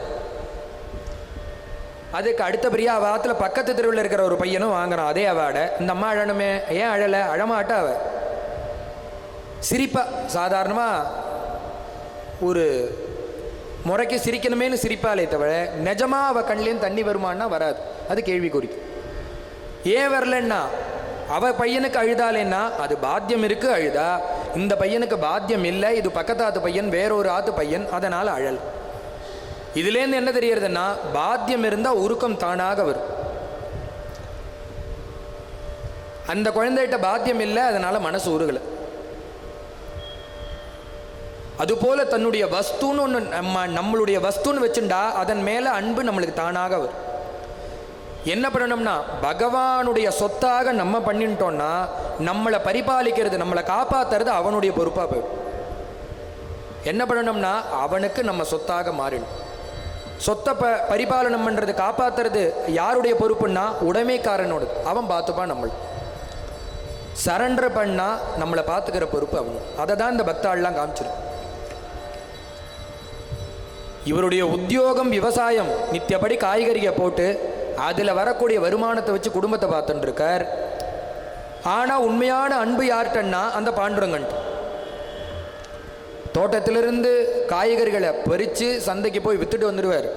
அதுக்கு அடுத்தபடியாக அவள் ஆற்றுல பக்கத்து தெருவில் இருக்கிற ஒரு பையனும் வாங்குறான் அதே அவார்டை. இந்த அம்மா அழணுமே, ஏன் அழலை? அழமாட்டா அவ சிரிப்பா, சாதாரணமாக ஒரு முறைக்கு சிரிக்கணுமேனு சிரிப்பாலே தவிர நிஜமாக அவள் கண்லேருந்து தண்ணி வருமானா வராது. அது கேள்விக்குறி. ஏன் வரலன்னா அவள் பையனுக்கு அழுதாலேன்னா அது பாத்தியம் இருக்குது அழுதா, இந்த பையனுக்கு பாத்தியம் இல்லை, இது பக்கத்து ஆத்து பையன், வேறொரு ஆத்து பையன், அதனால் அழல். இதுலேருந்து என்ன தெரியறதுன்னா பாத்தியம் இருந்தால் உருக்கம் தானாக வரும். அந்த குழந்தைகிட்ட பாத்தியம் இல்லை, அதனால மனசு உருகலை. அதுபோல தன்னுடைய வஸ்துன்னு ஒன்று நம்மளுடைய வஸ்துன்னு வச்சுட்டா அதன் மேலே அன்பு நம்மளுக்கு தானாக வரும். என்ன பண்ணணும்னா பகவானுடைய சொத்தாக நம்ம பண்ணிட்டோம்னா நம்மளை பரிபாலிக்கிறது, நம்மளை காப்பாற்றுறது அவனுடைய பொறுப்பாக போயிடும். என்ன பண்ணணும்னா அவனுக்கு நம்ம சொத்தாக மாறிடும். சொத்தை பரிபாலனம் பண்ணுறது, காப்பாற்றுறது யாருடைய பொறுப்புன்னா உடைமைக்காரனோடு. அவன் பார்த்துப்பான். நம்மளை சரண்டர் பண்ணால் நம்மளை பார்த்துக்கிற பொறுப்பு அவனு. அதை தான் இந்த பக்தாள்லாம் காமிச்சிடும். இவருடைய உத்தியோகம் விவசாயம், நித்தியப்படி காய்கறியை போட்டு அதில் வரக்கூடிய வருமானத்தை வச்சு குடும்பத்தை பார்த்துட்டு இருக்கார். ஆனால் உண்மையான அன்பு யார்கிட்டன்னா அந்த பாண்டுரங்கன். தோட்டத்திலிருந்து காய்கறிகளை பறித்து சந்தைக்கு போய் விற்றுட்டு வந்துடுவார்.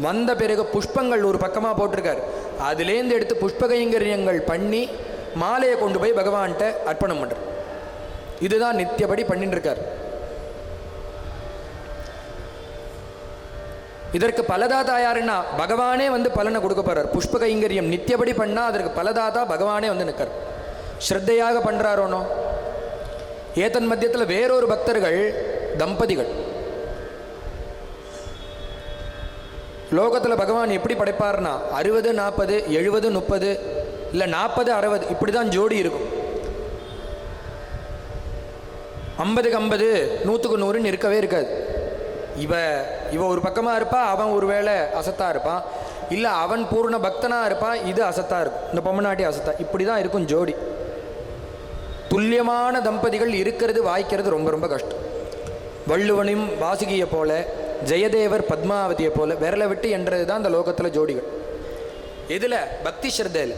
வந்த பிறகு புஷ்பங்கள் ஒரு பக்கமாக போட்டிருக்கார், அதுலேருந்து எடுத்து புஷ்ப கைங்கரியங்கள் பண்ணி மாலையை கொண்டு போய் பகவான்கிட்ட அர்ப்பணம் பண்ணுறார். இதுதான் நித்தியப்படி பண்ணிட்டு இருக்கார். இதற்கு பலதாதா யாருன்னா பகவானே வந்து பலனை கொடுக்க போறார். புஷ்ப கைங்கரியம் நித்தியப்படி பண்ணால் அதற்கு பலதாதா பகவானே வந்து நிற்கிறார். ஸ்ரத்தையாக பண்ணுறாரோனோ. ஏதன் மத்தியத்தில் வேறொரு பக்தர்கள் தம்பதிகள். லோகத்தில் பகவான் எப்படி படைப்பார்னா 60, 40, 70, 30 இல்லை 40, 60 இப்படி தான் ஜோடி இருக்கும். 50க்கு 50, 100க்கு 100ன்னு இருக்கவே இருக்காது. இவ ஒரு பக்கமாக இருப்பா, அவன் ஒரு வேளை அசத்தா இருப்பான், இல்லை அவன் பூர்ண பக்தனாக இருப்பான், இது அசத்தா இருக்கும், இந்த பொம்மநாட்டி அசத்தா, இப்படி தான் இருக்கும் ஜோடி. துல்லியமான தம்பதிகள் இருக்கிறது வாய்க்கிறது ரொம்ப ரொம்ப கஷ்டம். வள்ளுவனையும் வாசுகியை போல, ஜெயதேவர் பத்மாவதியை போல விரலை விட்டு என்றது தான் இந்த லோகத்தில் ஜோடிகள். இதில் பக்தி ஸ்ரத்தையில்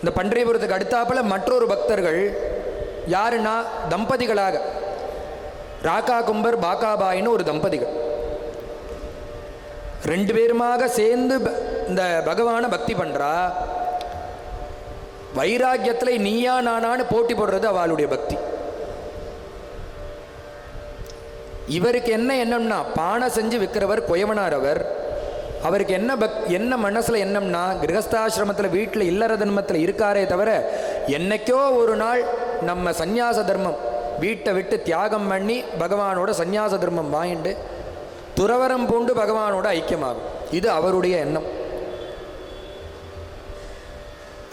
இந்த பன்றியபுரத்துக்கு அடுத்தாப்புல மற்றொரு பக்தர்கள் யாருன்னா தம்பதிகளாக ராக்கா கும்பர் பாக்காபாயின்னு ஒரு தம்பதிகள். ரெண்டு பேருமாக சேர்ந்து இந்த பகவானை பக்தி பண்ணுறா. வைராக்கியத்தில் நீயா நானான்னு போட்டி போடுறது அவளுடைய பக்தி. இவருக்கு என்ன எண்ணம்னா பானை செஞ்சு விற்கிறவர் குயவனார். அவருக்கு என்ன மனசில் எண்ணம்னா கிரகஸ்தாசிரமத்தில் வீட்டில் இல்லற தர்மத்தில் இருக்காரே தவிர என்னைக்கோ ஒரு நாள் நம்ம சந்நியாச தர்மம் வீட்டை விட்டு தியாகம் பண்ணி பகவானோட சந்நியாச தர்மம் வாங்கிட்டு துறவரம் பூண்டு பகவானோட ஐக்கியமாகும். இது அவருடைய எண்ணம்.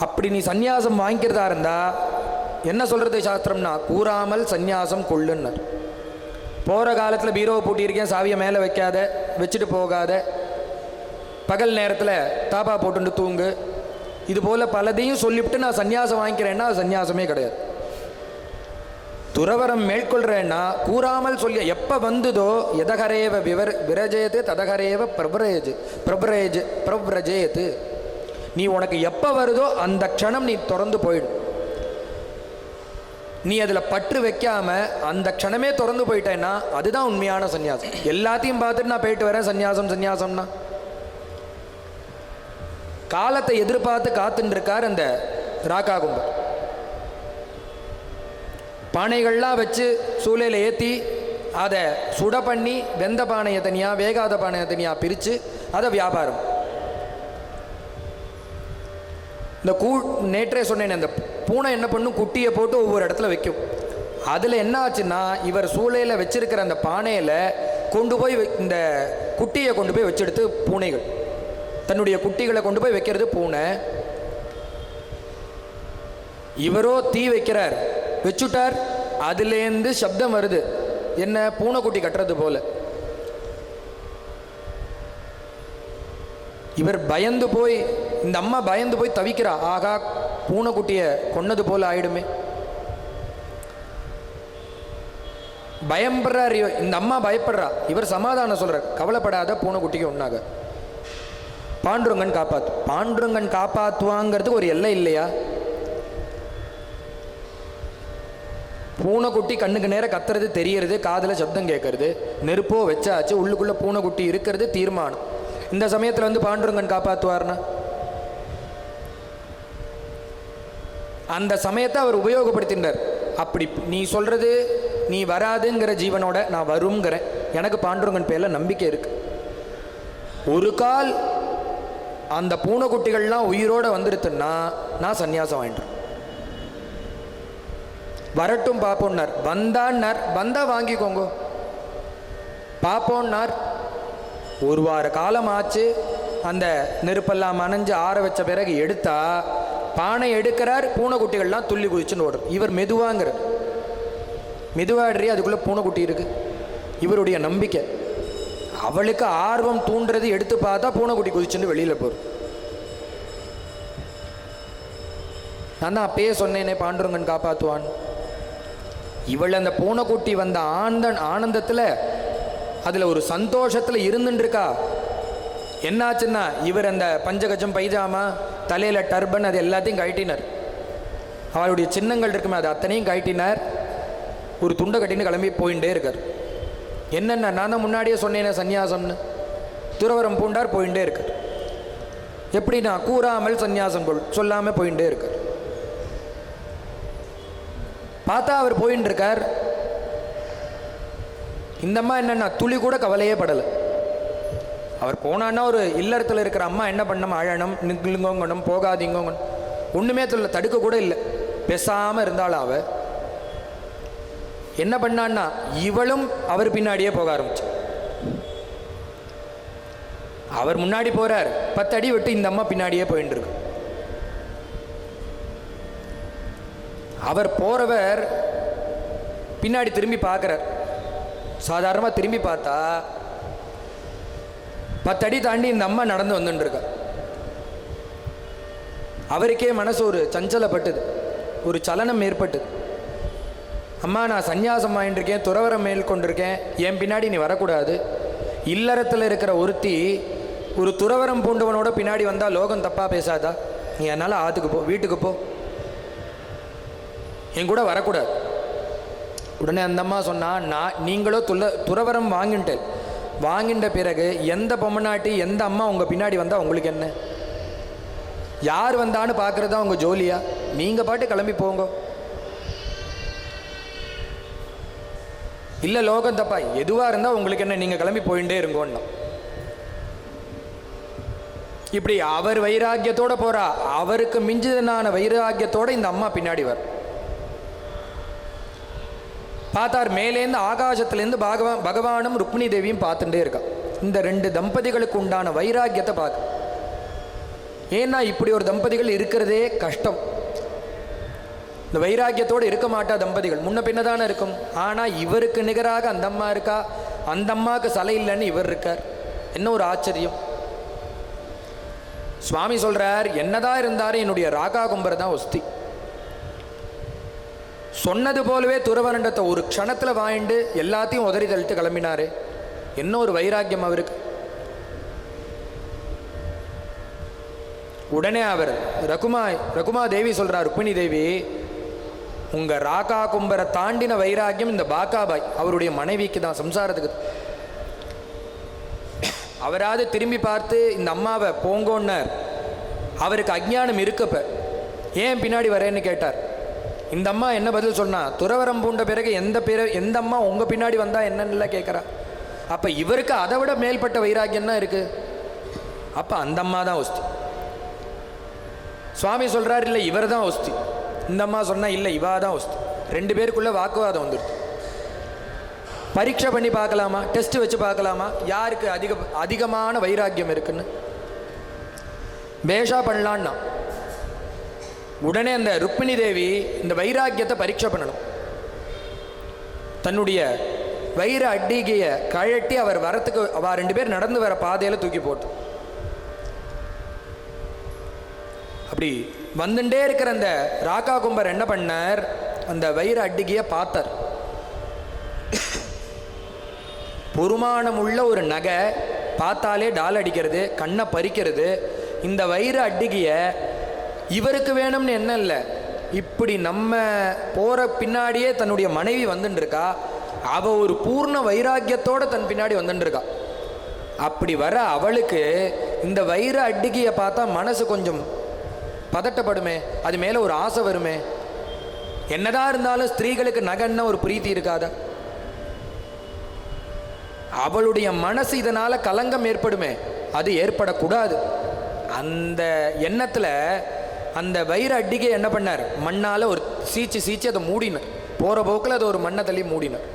அப்படி நீ சந்நியாசம் வாங்கிக்கிறதா இருந்தா என்ன சொல்றது சாஸ்திரம்னா கூறாமல் சந்நியாசம் கொள்ளுன்னர். போகிற காலத்தில் பீரோவை பூட்டியிருக்கேன், சாவியை மேலே வைக்காத, வச்சுட்டு போகாத, பகல் நேரத்தில் தாப்பா போட்டுட்டு தூங்கு, இது போல் பலதையும் சொல்லிவிட்டு நான் சந்நியாசம் வாங்கிக்கிறேன்னா அது சந்நியாசமே கிடையாது. துறவரம் மேற்கொள்றேன்னா கூறாமல் சொல்லி எப்போ வந்ததோ எதகரேவ விரஜயத்து ததகரேவ பிரவ்ரஜேத்து. நீ உனக்கு எப்போ வருதோ அந்த க்ஷணம் நீ திறந்து போயிடும். நீ அதில் பற்று வைக்காம அந்த க்ஷணமே திறந்து போயிட்டேன்னா அதுதான் உண்மையான சந்நியாசம். எல்லாத்தையும் பார்த்துட்டு நான் போயிட்டு வரேன் சந்நியாசம்னா காலத்தை எதிர்பார்த்து காத்துட்டு இருக்கார் அந்த ராக்கா கும்பர். பானைகள்லாம் வச்சு சூளையில் ஏற்றி அதை சுட பண்ணி வெந்த பானையை தனியாக வேகாத பானையை தனியாக பிரித்து அதை வியாபாரம். இந்த நேற்றே சொன்னேன், அந்த பூனை என்ன பண்ணும், குட்டியை போட்டு ஒவ்வொரு இடத்துல வைக்கும். அதில் என்ன ஆச்சுன்னா, இவர் சூளையில் வச்சிருக்கிற அந்த பானையில் கொண்டு போய் இந்த குட்டியை கொண்டு போய் வச்செடுத்து பூனைகள், தன்னுடைய குட்டிகளை கொண்டு போய் வைக்கிறது பூனை. இவரோ தீ வைக்கிறார், வச்சுட்டார். அதுலேருந்து சப்தம் வருது, என்ன பூனைக்குட்டி கட்டுறது போல. இவர் பயந்து போய், இந்த அம்மா பயந்து போய் தவிக்கிறா, ஆகா பூனைக்குட்டியை கொன்னது போல ஆயிடுமே. பயப்படுறார் இந்த அம்மா, பயப்படுறா. இவர் சமாதானம் சொல்றார், கவலைப்படாத, பூனைக்குட்டிக்கு ஒன்றாக பாண்டுரங்கன் பாண்டுரங்கன் காப்பாற்றுவாங்கிறதுக்கு ஒரு எல்லை இல்லையா? பூனைக்குட்டி கண்ணுக்கு நேரம் கத்துறது தெரியறது, காதில் சப்தம் கேட்கறது, நெருப்போ வச்சாச்சு, உள்ளுக்குள்ள பூனைக்குட்டி இருக்கிறது தீர்மானம். இந்த சமயத்தில் வந்து பாண்டுரங்கன் காப்பாற்றுவார்னா அந்த சமயத்தை அவர் உபயோகப்படுத்தினார். அப்படி நீ சொல்றது, நீ வராதுங்கிற ஜீவனோட நான் வருங்கிறேன். எனக்கு பாண்டுரங்கன் பேரில் நம்பிக்கை இருக்கு. ஒரு கால் அந்த பூனைக்குட்டிகள்லாம் உயிரோட வந்துடுத்துன்னா நான் சன்னியாசம் வாங்கிட்டேன். வரட்டும் பார்ப்போன்னார். வந்தான்னார், வந்தா வாங்கிக்கோங்க பார்ப்போன்னார். ஒரு வார காலம் ஆச்சு. அந்த நெருப்பெல்லாம் மனைஞ்சு ஆற வச்ச பிறகு எடுத்தா, பானை எடுக்கிறார், பூனைக்குட்டிகள்லாம் துள்ளி குதிச்சுன்னு ஓடுற. இவர் மெதுவாங்கிறார், மெதுவாடுறி, அதுக்குள்ளே பூனைக்குட்டி இருக்கு. இவருடைய நம்பிக்கை, அவளுக்கு ஆர்வம் தூண்டுறது, எடுத்து பார்த்தா பூனைக்குட்டி குதிச்சுன்னு வெளியில் போகிற. நான் தான் அப்பயே சொன்னேனே பாண்டுரங்கன் காப்பாற்றுவான். இவள் அந்த பூனைக்குட்டி வந்த ஆனந்தத்தில், அதில் ஒரு சந்தோஷத்தில் இருந்துருக்கா. என்னாச்சுன்னா, இவர் அந்த பஞ்சகஜம் பைஜாமா, தலையில் டர்பன், அது எல்லாத்தையும் கழட்டினார். அவளுடைய சின்னங்கள் இருக்குமே, அது அத்தனையும் கழட்டினார். ஒரு துண்டை கட்டின்னு கிளம்பி போயிட்டே இருக்கார். என்னென்ன, நான் தான் முன்னாடியே சொன்னேனே சந்நியாசம்னு. துறவரம் பூண்டார், போயிட்டே இருக்கார். எப்படின்னா, கூறாமல் சந்நியாசம் சொல்லாமல் போயிட்டே இருக்கார். பார்த்தா அவர் போயின்னு இருக்கார். இந்தம்மா என்னன்னா துளி கூட கவலையே படலை. அவர் போனான்னா ஒரு இல்லறத்தில் இருக்கிற அம்மா என்ன பண்ணணும், அழணும், நில்லுங்கோங்கணும், போகாதீங்கோங்கணும், ஒன்றுமே சொல்ல, தடுக்க கூட இல்லை, பேசாமல் இருந்தாலும். அவ என்ன பண்ணான்னா, இவளும் அவர் பின்னாடியே போக ஆரம்பிச்சு. அவர் முன்னாடி போறார், 10 அடி விட்டு இந்த அம்மா பின்னாடியே போயிட்டு இருக்கு. அவர் போறவர் பின்னாடி திரும்பி பார்க்கிறார். சாதாரணமாக திரும்பி பார்த்தா 10 அடி தாண்டி இந்த அம்மா நடந்து வந்துட்டு இருக்கா. அவருக்கே மனசு ஒரு சஞ்சலப்பட்டது, ஒரு சலனம் ஏற்பட்டது. அம்மா, நான் சந்நியாசம் ஆகிட்டுருக்கேன், துறவரம் மேற்கொண்டிருக்கேன், என் பின்னாடி நீ வரக்கூடாது. இல்லறத்தில் இருக்கிற ஒருத்தி ஒரு துறவரம் பூண்டவனோட பின்னாடி வந்தால் லோகம் தப்பாக பேசாதா? நீ என்னால் ஆற்றுக்கு போ, வீட்டுக்கு போ, என் கூட வரக்கூடாது. உடனே அந்த அம்மா சொன்னா, நீங்களோ துறவரம் வாங்கிட்ட பிறகு எந்த பொம்மநாட்டி, எந்த அம்மா உங்கள் பின்னாடி வந்தால் உங்களுக்கு என்ன? யார் வந்தான்னு பார்க்குறதா உங்கள் ஜோலியா? நீங்கள் பாட்டு கிளம்பி போங்க. இல்லை லோகம் தப்பா, எதுவாக இருந்தால் உங்களுக்கு என்ன, நீங்கள் கிளம்பி போயிட்டே இருங்கோன்னா. இப்படி அவர் வைராக்கியத்தோடு போகிறா. அவருக்கு மிஞ்சிதனான வைராக்கியத்தோடு இந்த அம்மா பின்னாடி வர பார்த்தார். மேலேருந்து ஆகாசத்துலேருந்து பகவானும் ருக்மிணி தேவியும் பார்த்துட்டே இருக்கா. இந்த 2 தம்பதிகளுக்கு உண்டான வைராக்கியத்தை பார்க்க. ஏன்னா இப்படி ஒரு தம்பதிகள் இருக்கிறதே கஷ்டம். இந்த வைராக்கியத்தோடு இருக்க மாட்டா தம்பதிகள், முன்ன பின்ன தானே இருக்கும். ஆனால் இவருக்கு நிகராக அந்த அம்மா இருக்கா, அந்த அம்மாவுக்கு சலை இல்லைன்னு இவர் இருக்கார். என்ன ஒரு ஆச்சரியம்! சுவாமி சொல்றார், என்னதான் இருந்தாலும் என்னுடைய ராகா கும்பர் தான் ஒஸ்தி. சொன்னது போலவே துறவரண்டத்தை ஒரு க்ஷணத்தில் வாங்கிட்டு எல்லாத்தையும் உதறி தள்ளிட்டு கிளம்பினாரு. என்ன ஒரு வைராக்கியம் அவருக்கு! உடனே அவர் ரகுமா தேவி சொல்றார், ருக்மிணி தேவி, உங்க ராகா கும்பரை தாண்டின வைராக்கியம் இந்த பாக்காபாய் அவருடைய மனைவிக்கு தான், சம்சாரத்துக்கு. அவராது திரும்பி பார்த்து இந்த அம்மாவை போங்கோன்னார். அவருக்கு அஞ்ஞானம் இருக்கப்ப ஏன் பின்னாடி வரேன்னு கேட்டார். இந்த அம்மா என்ன பதில் சொன்னா, துறவரம் பூண்ட பிறகு எந்த அம்மா உங்கள் பின்னாடி வந்தால் என்னன்னு கேட்குறா. அப்போ இவருக்கு அதை விட மேல்பட்ட வைராக்கியம் தான் இருக்குது. அப்போ அந்த அம்மா தான் ஒஸ்தி. சுவாமி சொல்கிறார் இல்லை இவர் தான் ஒஸ்தி. இந்த அம்மா சொன்னால் இல்லை இவா தான் ஒஸ்தி. ரெண்டு பேருக்குள்ளே வாக்குவாதம் வந்துடுது. பரீட்சை பண்ணி பார்க்கலாமா, டெஸ்ட் வச்சு பார்க்கலாமா யாருக்கு அதிகமான வைராக்கியம் இருக்குன்னு. பேஷா பண்ணலான்னா உடனே அந்த ருக்மிணி தேவி இந்த வைராக்கியத்தை பரீட்சை பண்ணணும். தன்னுடைய வைர அட்டிகையை கழட்டி அவர் வரத்துக்கு அவ ரெண்டு பேர் நடந்து வர பாதையில் தூக்கி போட்டு அப்படி வந்துட்டே இருக்கிற அந்த ராக்கா கும்பர் என்ன பண்ணார், அந்த வைர அட்டிகையை பார்த்தார். பொறுமானம் உள்ள ஒரு நகை, பார்த்தாலே டால் அடிக்கிறது, கண்ணை பறிக்கிறது. இந்த வைர அட்டிகையை இவருக்கு வேணும்னு என்ன இல்லை, இப்படி நம்ம போகிற பின்னாடியே தன்னுடைய மனைவி வந்துட்டுருக்கா. அவள் ஒரு பூர்ண வைராக்கியத்தோடு தன் பின்னாடி வந்துட்டுருக்கா. அப்படி வர அவளுக்கு இந்த வைர அட்டிகையை பார்த்தா மனசு கொஞ்சம் பதட்டப்படுமே, அது மேலே ஒரு ஆசை வருமே. என்னதான் இருந்தாலும் ஸ்திரீகளுக்கு நகன்னா ஒரு பிரீத்தி இருக்காதா? அவளுடைய மனசு இதனால் கலங்கம் ஏற்படுமே, அது ஏற்படக்கூடாது. அந்த எண்ணத்தில் அந்த வைர அட்டிகை என்ன பண்ணார், மண்ணால் ஒரு சீச்சு அதை மூடினார். போகிற போக்கில் அதை ஒரு மண்ணை தள்ளி மூடினார்.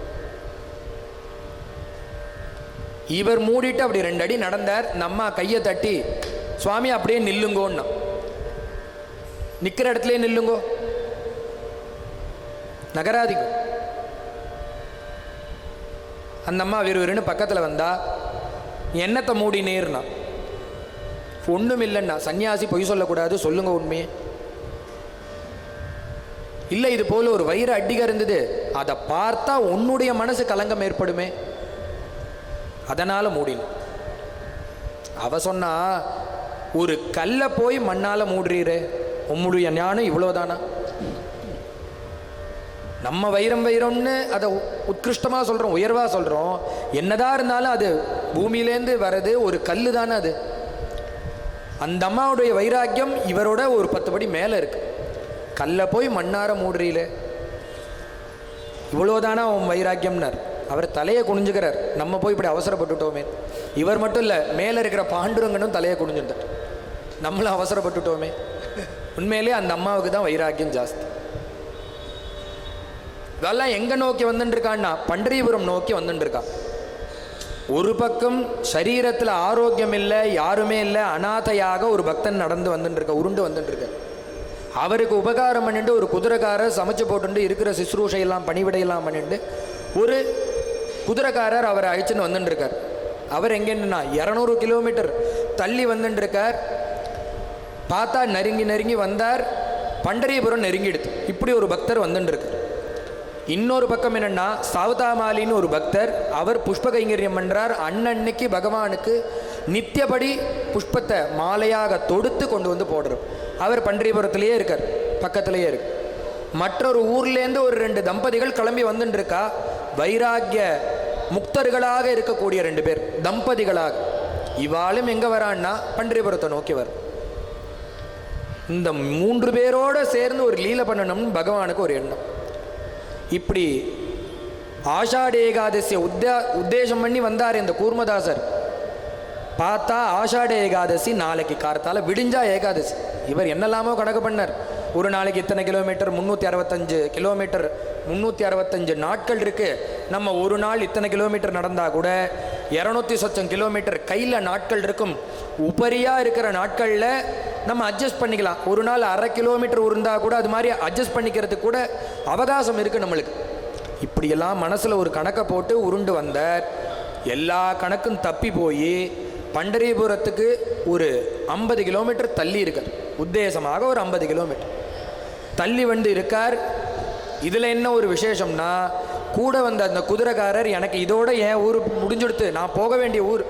இவர் மூடிட்டு அப்படி 2 அடி நடந்தார். நம்ம கையை தட்டி சுவாமி அப்படியே நில்லுங்கோன்னா, நிற்கிற இடத்துலயே நில்லுங்கோ, நகராதிங்க. அந்த அம்மா விறுவிறுன்னு பக்கத்தில் வந்தா, எண்ணத்தை மூடி நேர்னா. ஒன்றும் இல்லைன்னா, சன்னியாசி பொய் சொல்லக்கூடாது, சொல்லுங்க உண்மையே. இல்லை இது போல ஒரு வைர அட்டிகை இருந்தது, அதை பார்த்தா உன்னுடைய மனசு கலங்கம் ஏற்படுமே, அதனால் மூடின. அவ சொன்னா, ஒரு கல்லை போய் மண்ணால் மூடுறீரே, உம்முடைய ஞானம் இவ்வளோதானா? நம்ம வைரம்னு அதை உத்கிருஷ்டமாக சொல்கிறோம், உயர்வாக சொல்கிறோம். என்னதான் இருந்தாலும் அது பூமியிலேருந்து வர்றது ஒரு கல் தானே அது. அந்த அம்மாவுடைய வைராக்கியம் இவரோட ஒரு 10 படி மேலே இருக்கு. கல்லை போய் மண்ணார மூடுறீல, இவ்வளோதானா அவன் வைராக்கியம்னார். அவர் தலையை குனிஞ்சுக்கிறார். நம்ம போய் இப்படி அவசரப்பட்டுட்டோமே. இவர் மட்டும் இல்லை, மேலே இருக்கிற பாண்டுரங்கனும் தலையை குனிஞ்சுட்டார். நம்மளும் அவசரப்பட்டுட்டோமே. உண்மையிலே அந்த அம்மாவுக்கு தான் வைராக்கியம் ஜாஸ்தி. இதெல்லாம் எங்கே நோக்கி வந்துட்டுருக்கான்னா, பண்டரிபுரம் நோக்கி வந்துட்டுருக்கா. ஒரு பக்கம் சரீரத்தில் ஆரோக்கியம் இல்லை, யாருமே இல்லை, அநாதையாக ஒரு பக்தன் நடந்து வந்துட்டுருக்க, உருண்டு வந்துட்டுருக்க. அவருக்கு உபகாரம் பண்ணிட்டு ஒரு குதிரைக்காரர் சமைச்சு போட்டுட்டு இருக்கிற சிசுரூஷையெல்லாம் பணிவிடையெல்லாம் பண்ணிட்டு ஒரு குதிரைக்காரர் அவரை அழிச்சுன்னு வந்துட்டுருக்கார். அவர் எங்கேன்னா 200 கிலோமீட்டர் தள்ளி வந்துட்டுருக்கார். பார்த்தா நெருங்கி வந்தார். பண்டரிபுரம் நெருங்கிடுது. இப்படி ஒரு பக்தர் வந்துட்டுருக்கார். இன்னொரு பக்கம் என்னென்னா, சாவதாமாலின்னு ஒரு பக்தர், அவர் புஷ்ப கைங்கரியம் பண்ணுறார். அன்னன்னைக்கு பகவானுக்கு நித்தியபடி புஷ்பத்தை மாலையாக தொடுத்து கொண்டு வந்து போடுறார். அவர் பண்டரிபுரத்திலேயே இருக்கார், பக்கத்திலேயே இருக்கு. மற்றொரு ஊர்லேருந்து ஒரு 2 தம்பதிகள் கிளம்பி வந்துட்டுருக்கா. வைராக்கிய முக்தர்களாக இருக்கக்கூடிய 2 பேர் தம்பதிகளாக. இவாளும் எங்கே வரான்னா பண்டரிபுரத்தை நோக்கி வர. இந்த 3 பேரோடு சேர்ந்து ஒரு லீலை பண்ணணும்னு பகவானுக்கு ஒரு எண்ணம். இப்படி ஆஷாட ஏகாதசியை உத்தேசம் பண்ணி வந்தார் இந்த கூர்மதாசர். பார்த்தா ஆஷாட ஏகாதசி நாளைக்கு கார்த்தால விடிஞ்சா ஏகாதசி. இவர் என்னெல்லாமோ கணக்கு பண்ணார். ஒரு நாளைக்கு இத்தனை கிலோமீட்டர், 365 கிலோமீட்டர், 365 நாட்கள் இருக்குது. நம்ம ஒரு நாள் இத்தனை கிலோமீட்டர் நடந்தால் கூட 200 சொச்சம் கிலோமீட்டர் கையில் நாட்கள் இருக்கும். உபரியாக இருக்கிற நாட்களில் நம்ம அட்ஜஸ்ட் பண்ணிக்கலாம். ஒரு நாள் 1/2 கிலோமீட்டர் இருந்தால் கூட அது மாதிரி அட்ஜஸ்ட் பண்ணிக்கிறதுக்கு கூட அவகாசம் இருக்குது நம்மளுக்கு. இப்படியெல்லாம் மனசில் ஒரு கணக்கை போட்டு உருண்டு வந்தார். எல்லா கணக்கும் தப்பி போய் பண்டரிபுரத்துக்கு ஒரு 50 கிலோமீட்டர் தள்ளி இருக்கார். உத்தேசமாக ஒரு 50 கிலோமீட்டர் தள்ளி வந்து இருக்கார். இதில் என்ன ஒரு விசேஷம்னா, கூட வந்த அந்த குதிரைக்காரர், எனக்கு இதோட என் ஊர் முடிஞ்சுடுத்து, நான் போக வேண்டிய ஊர்,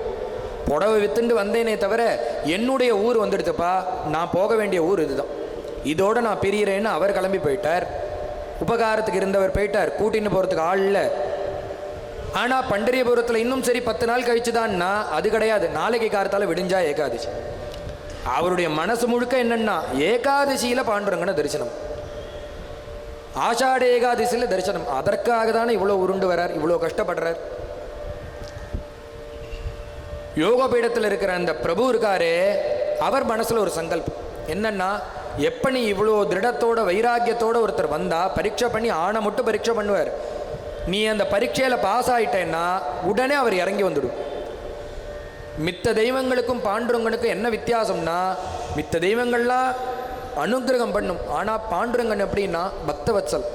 புடவை வித்துண்டு வந்தேனே தவிர என்னுடைய ஊர் வந்துடுத்துப்பா, நான் போக வேண்டிய ஊர் இதுதான், இதோட நான் பிரிகிறேன்னு அவர் கிளம்பி போயிட்டார். உபகாரத்துக்கு இருந்தவர் போயிட்டார், கூட்டின்னு போகிறதுக்கு ஆள் இல்லை. ஆனால் பண்டரிபுரத்தில் இன்னும் சரி 10 நாள் கழிச்சு தான்னா அது கிடையாது. நாளைக்கு காலத்தால் விடிஞ்சா ஏகாதசி. அவருடைய மனசு முழுக்க என்னன்னா ஏகாதசியில பாண்டுரங்கனை தரிசனம், ஆஷாட ஏகாதசியில தரிசனம். அதற்காக தானே இவ்வளோ உருண்டு வர்றார், இவ்வளோ கஷ்டப்படுறார். யோக பீடத்தில் இருக்கிற அந்த பிரபு இருக்காரே, அவர் மனசுல ஒரு சங்கல்பம் என்னன்னா, எப்ப நீ இவ்வளோ திருடத்தோட வைராக்கியத்தோட ஒருத்தர் வந்தா பரீட்சை பண்ணி ஆணை மட்டும் பரீட்சை பண்ணுவார், நீ அந்த பரீட்சையில பாஸ் ஆயிட்டேன்னா உடனே அவர் இறங்கி வந்துடும். மித்த தெய்வங்களுக்கும் பாண்டுரங்கனுக்கும் என்ன வித்தியாசம்னா, மித்த தெய்வங்கள்லாம் அனுகிரகம் பண்ணும், ஆனா பாண்டுரங்கன் எப்படின்னா பக்தவத்சல்,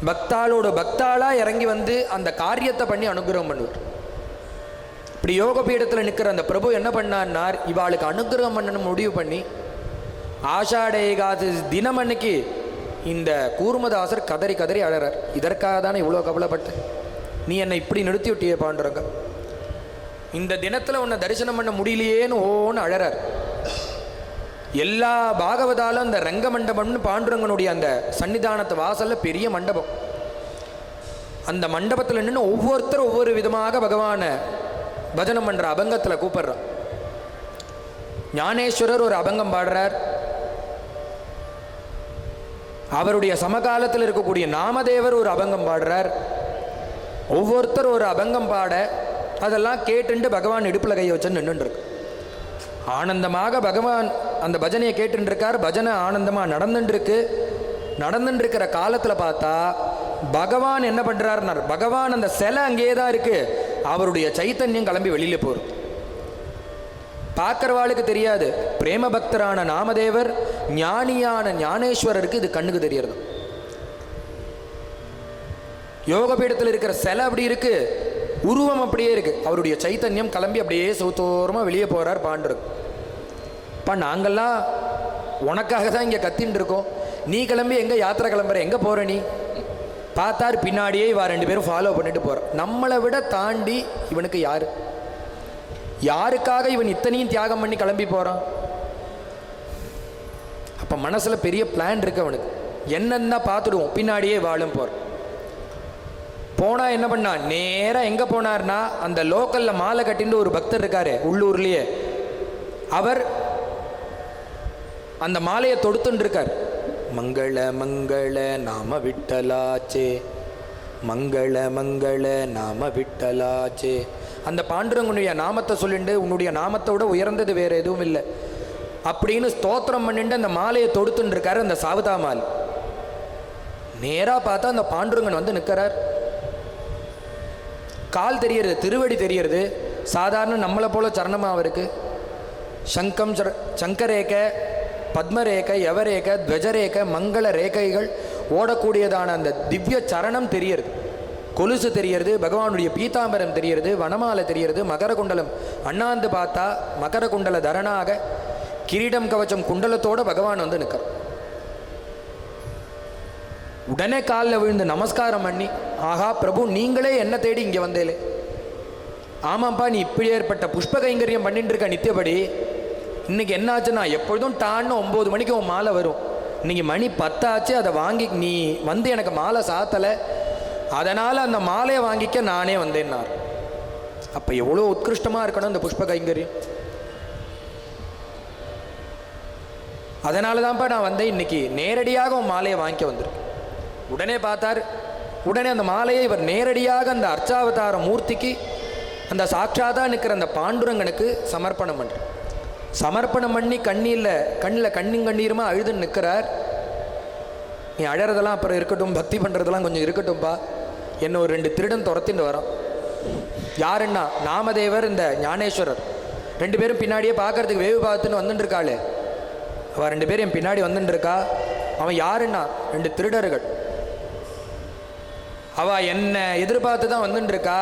பக்தாளோட பக்தாளா இறங்கி வந்து அந்த காரியத்தை பண்ணி அனுகிரகம் பண்ணுவார். இப்படி யோக பீடத்தில் நிற்கிற அந்த பிரபு என்ன பண்ணார், இவாளுக்கு அனுகிரகம் பண்ணணும் முடிவு பண்ணி ஆஷாட ஏகாதசி தினம் அன்னைக்கு இந்த கூர்மதாசர் கதறி கதறி அழறார். இதற்காக தானே இவ்வளோ கவலைப்பட்டு நீ என்னை இப்படி நிறுத்தி விட்டியே பாண்டுரங்க, இந்த தினத்தில் உன்னை தரிசனம் பண்ண முடியலையேன்னு ஓன்னு அழறார். எல்லா பாகவதாலும் அந்த ரங்க மண்டபம்னு பாண்டுரங்கனுடைய அந்த சன்னிதானத்து வாசல்ல பெரிய மண்டபம், அந்த மண்டபத்தில் நின்று ஒவ்வொருத்தரும் ஒவ்வொரு விதமாக பகவானை பஜனம் பண்ற அபங்கத்தில் கூப்பிடுறார். ஞானேஸ்வரர் ஒரு அபங்கம் பாடுறார், அவருடைய சமகாலத்தில் இருக்கக்கூடிய நாமதேவர் ஒரு அபங்கம் பாடுறார். ஒவ்வொருத்தர் ஒரு அபங்கம் பாட அதெல்லாம் கேட்டுண்டு பகவான் இடுப்புல கையை வச்சு நின்றுருக்கு. ஆனந்தமாக பகவான் அந்த பஜனையை கேட்டுட்டு இருக்கார். பஜனை ஆனந்தமா நடந்துருக்கிற காலத்துல பார்த்தா பகவான் என்ன பண்றாருன்னார், பகவான் அந்த சிலை அங்கேயே தான் இருக்கு, அவருடைய சைத்தன்யம் கிளம்பி வெளியில போறது. பார்க்கிறவாளுக்கு தெரியாது, பிரேம பக்தரான நாமதேவர் ஞானியான ஞானேஸ்வரருக்கு இது கண்ணுக்கு தெரியறது. யோக பீடத்தில் இருக்கிற சிலை அப்படி இருக்கு, உருவம் அப்படியே இருக்கு, அவருடைய சைத்தன்யம் கிளம்பி அப்படியே சௌத்தோரமா வெளியே போறார் பாண்டுரங்க. அப்பா நாங்கள்லாம் உனக்காக தான் இங்க கத்தின்னு இருக்கோம், நீ கிளம்பி எங்க யாத்திரை கிளம்புற, எங்க போற நீ? பார்த்தார் பின்னாடியே இவா ரெண்டு பேரும் ஃபாலோ பண்ணிட்டு போற. நம்மளை விட தாண்டி இவனுக்கு யாருக்காக இவன் இத்தனையும் தியாகம் பண்ணி கிளம்பி போறான்? அப்ப மனசுல பெரிய பிளான் இருக்கு அவனுக்கு, என்னன்னா பார்த்துடுவோம், பின்னாடியே வாழும் போனா என்ன பண்ணா, நேரா எங்க போனார்னா அந்த லோக்கல்ல மாலை கட்டின்னு ஒரு பக்தர் இருக்காரு உள்ளூர்லயே, அவர் அந்த மாலையை தொடுத்துன்னு இருக்கார். மங்கள மங்கள நாம விட்டலாச்சே, மங்கள மங்கள நாம விட்டலாச்சே. அந்த பாண்டுரங்கனுடைய நாமத்தை சொல்லிண்டு, உன்னுடைய நாமத்தை விட உயர்ந்தது வேற எதுவும் இல்லை அப்படின்னு ஸ்தோத்திரம் பண்ணிட்டு அந்த மாலையை தொடுத்துன்னு இருக்காரு. அந்த சாவதா மால் நேரா பார்த்தா அந்த பாண்டுரங்கன் வந்து நிற்கிறார். கால் தெரியறது, திருவடி தெரியறது, சாதாரண நம்மளை போல சரணமா அவருக்கு சங்கம் சங்கரேகை, பத்மரேகை, யவரேகை, துவஜரேகை, மங்கள ரேகைகள் ஓடக்கூடியதான அந்த திவ்ய சரணம் தெரியறது, கொலுசு தெரியறது, பகவானுடைய பீதாம்பரம் தெரியறது, வனமாலை தெரியறது, மகர குண்டலம் அண்ணாந்து பார்த்தா மகர குண்டல தரணாக கிரீடம் கவச்சம் குண்டலத்தோட பகவான் வந்து நிற்கிறார். உடனே காலில் விழுந்து நமஸ்காரம் பண்ணி, ஆஹா பிரபு நீங்களே என்ன தேடி இங்கே வந்தேலே? ஆமாப்பா, நீ இப்படி ஏற்பட்ட புஷ்ப கைங்கரியம் பண்ணிட்டு இருக்க நித்தியபடி, இன்னைக்கு என்ன ஆச்சுன்னா எப்பொழுதும் டான்னு 9 மணிக்கு உன் மாலை வரும், இன்னைக்கு மணி 10 ஆச்சு, அதை வாங்கி நீ வந்து எனக்கு மாலை சாத்தலை, அதனால் அந்த மாலையை வாங்கிக்க நானே வந்தேன்னார். அப்போ எவ்வளோ உத்கிருஷ்டமாக இருக்கணும் இந்த புஷ்ப கைங்கரியம். அதனால தான்ப்பா நான் வந்தேன், இன்னைக்கு நேரடியாக உன் மாலையை வாங்கிக்க வந்திருக்கேன். உடனே பார்த்தார், உடனே அந்த மாலையை இவர் நேரடியாக அந்த அர்ச்சாவதார மூர்த்திக்கு, அந்த சாட்சாதா நிற்கிற அந்த பாண்டுரங்கனுக்கு சமர்ப்பணம் பண்ணுற. சமர்ப்பணம் பண்ணி கண்ணில் கண்ணீருமா அழுதுன்னு நிற்கிறார். நீ அழறதெல்லாம் அப்புறம் இருக்கட்டும், பக்தி பண்ணுறதெல்லாம் கொஞ்சம் இருக்கட்டும்பா, என்ன ஒரு 2 திருடன் துரத்திட்டு வரான். யாருன்னா நாமதேவர், இந்த ஞானேஸ்வரர், 2 பேரும் பின்னாடியே பார்க்கறதுக்கு வேவு பார்த்துன்னு வந்துட்டு இருக்காளே, அவள் 2 பேரும் என் பின்னாடி வந்துட்டு இருக்கா. அவன் யாருன்னா 2 திருடர்கள். அவள் என்னை எதிர்பார்த்து தான் வந்துட்டு இருக்கா.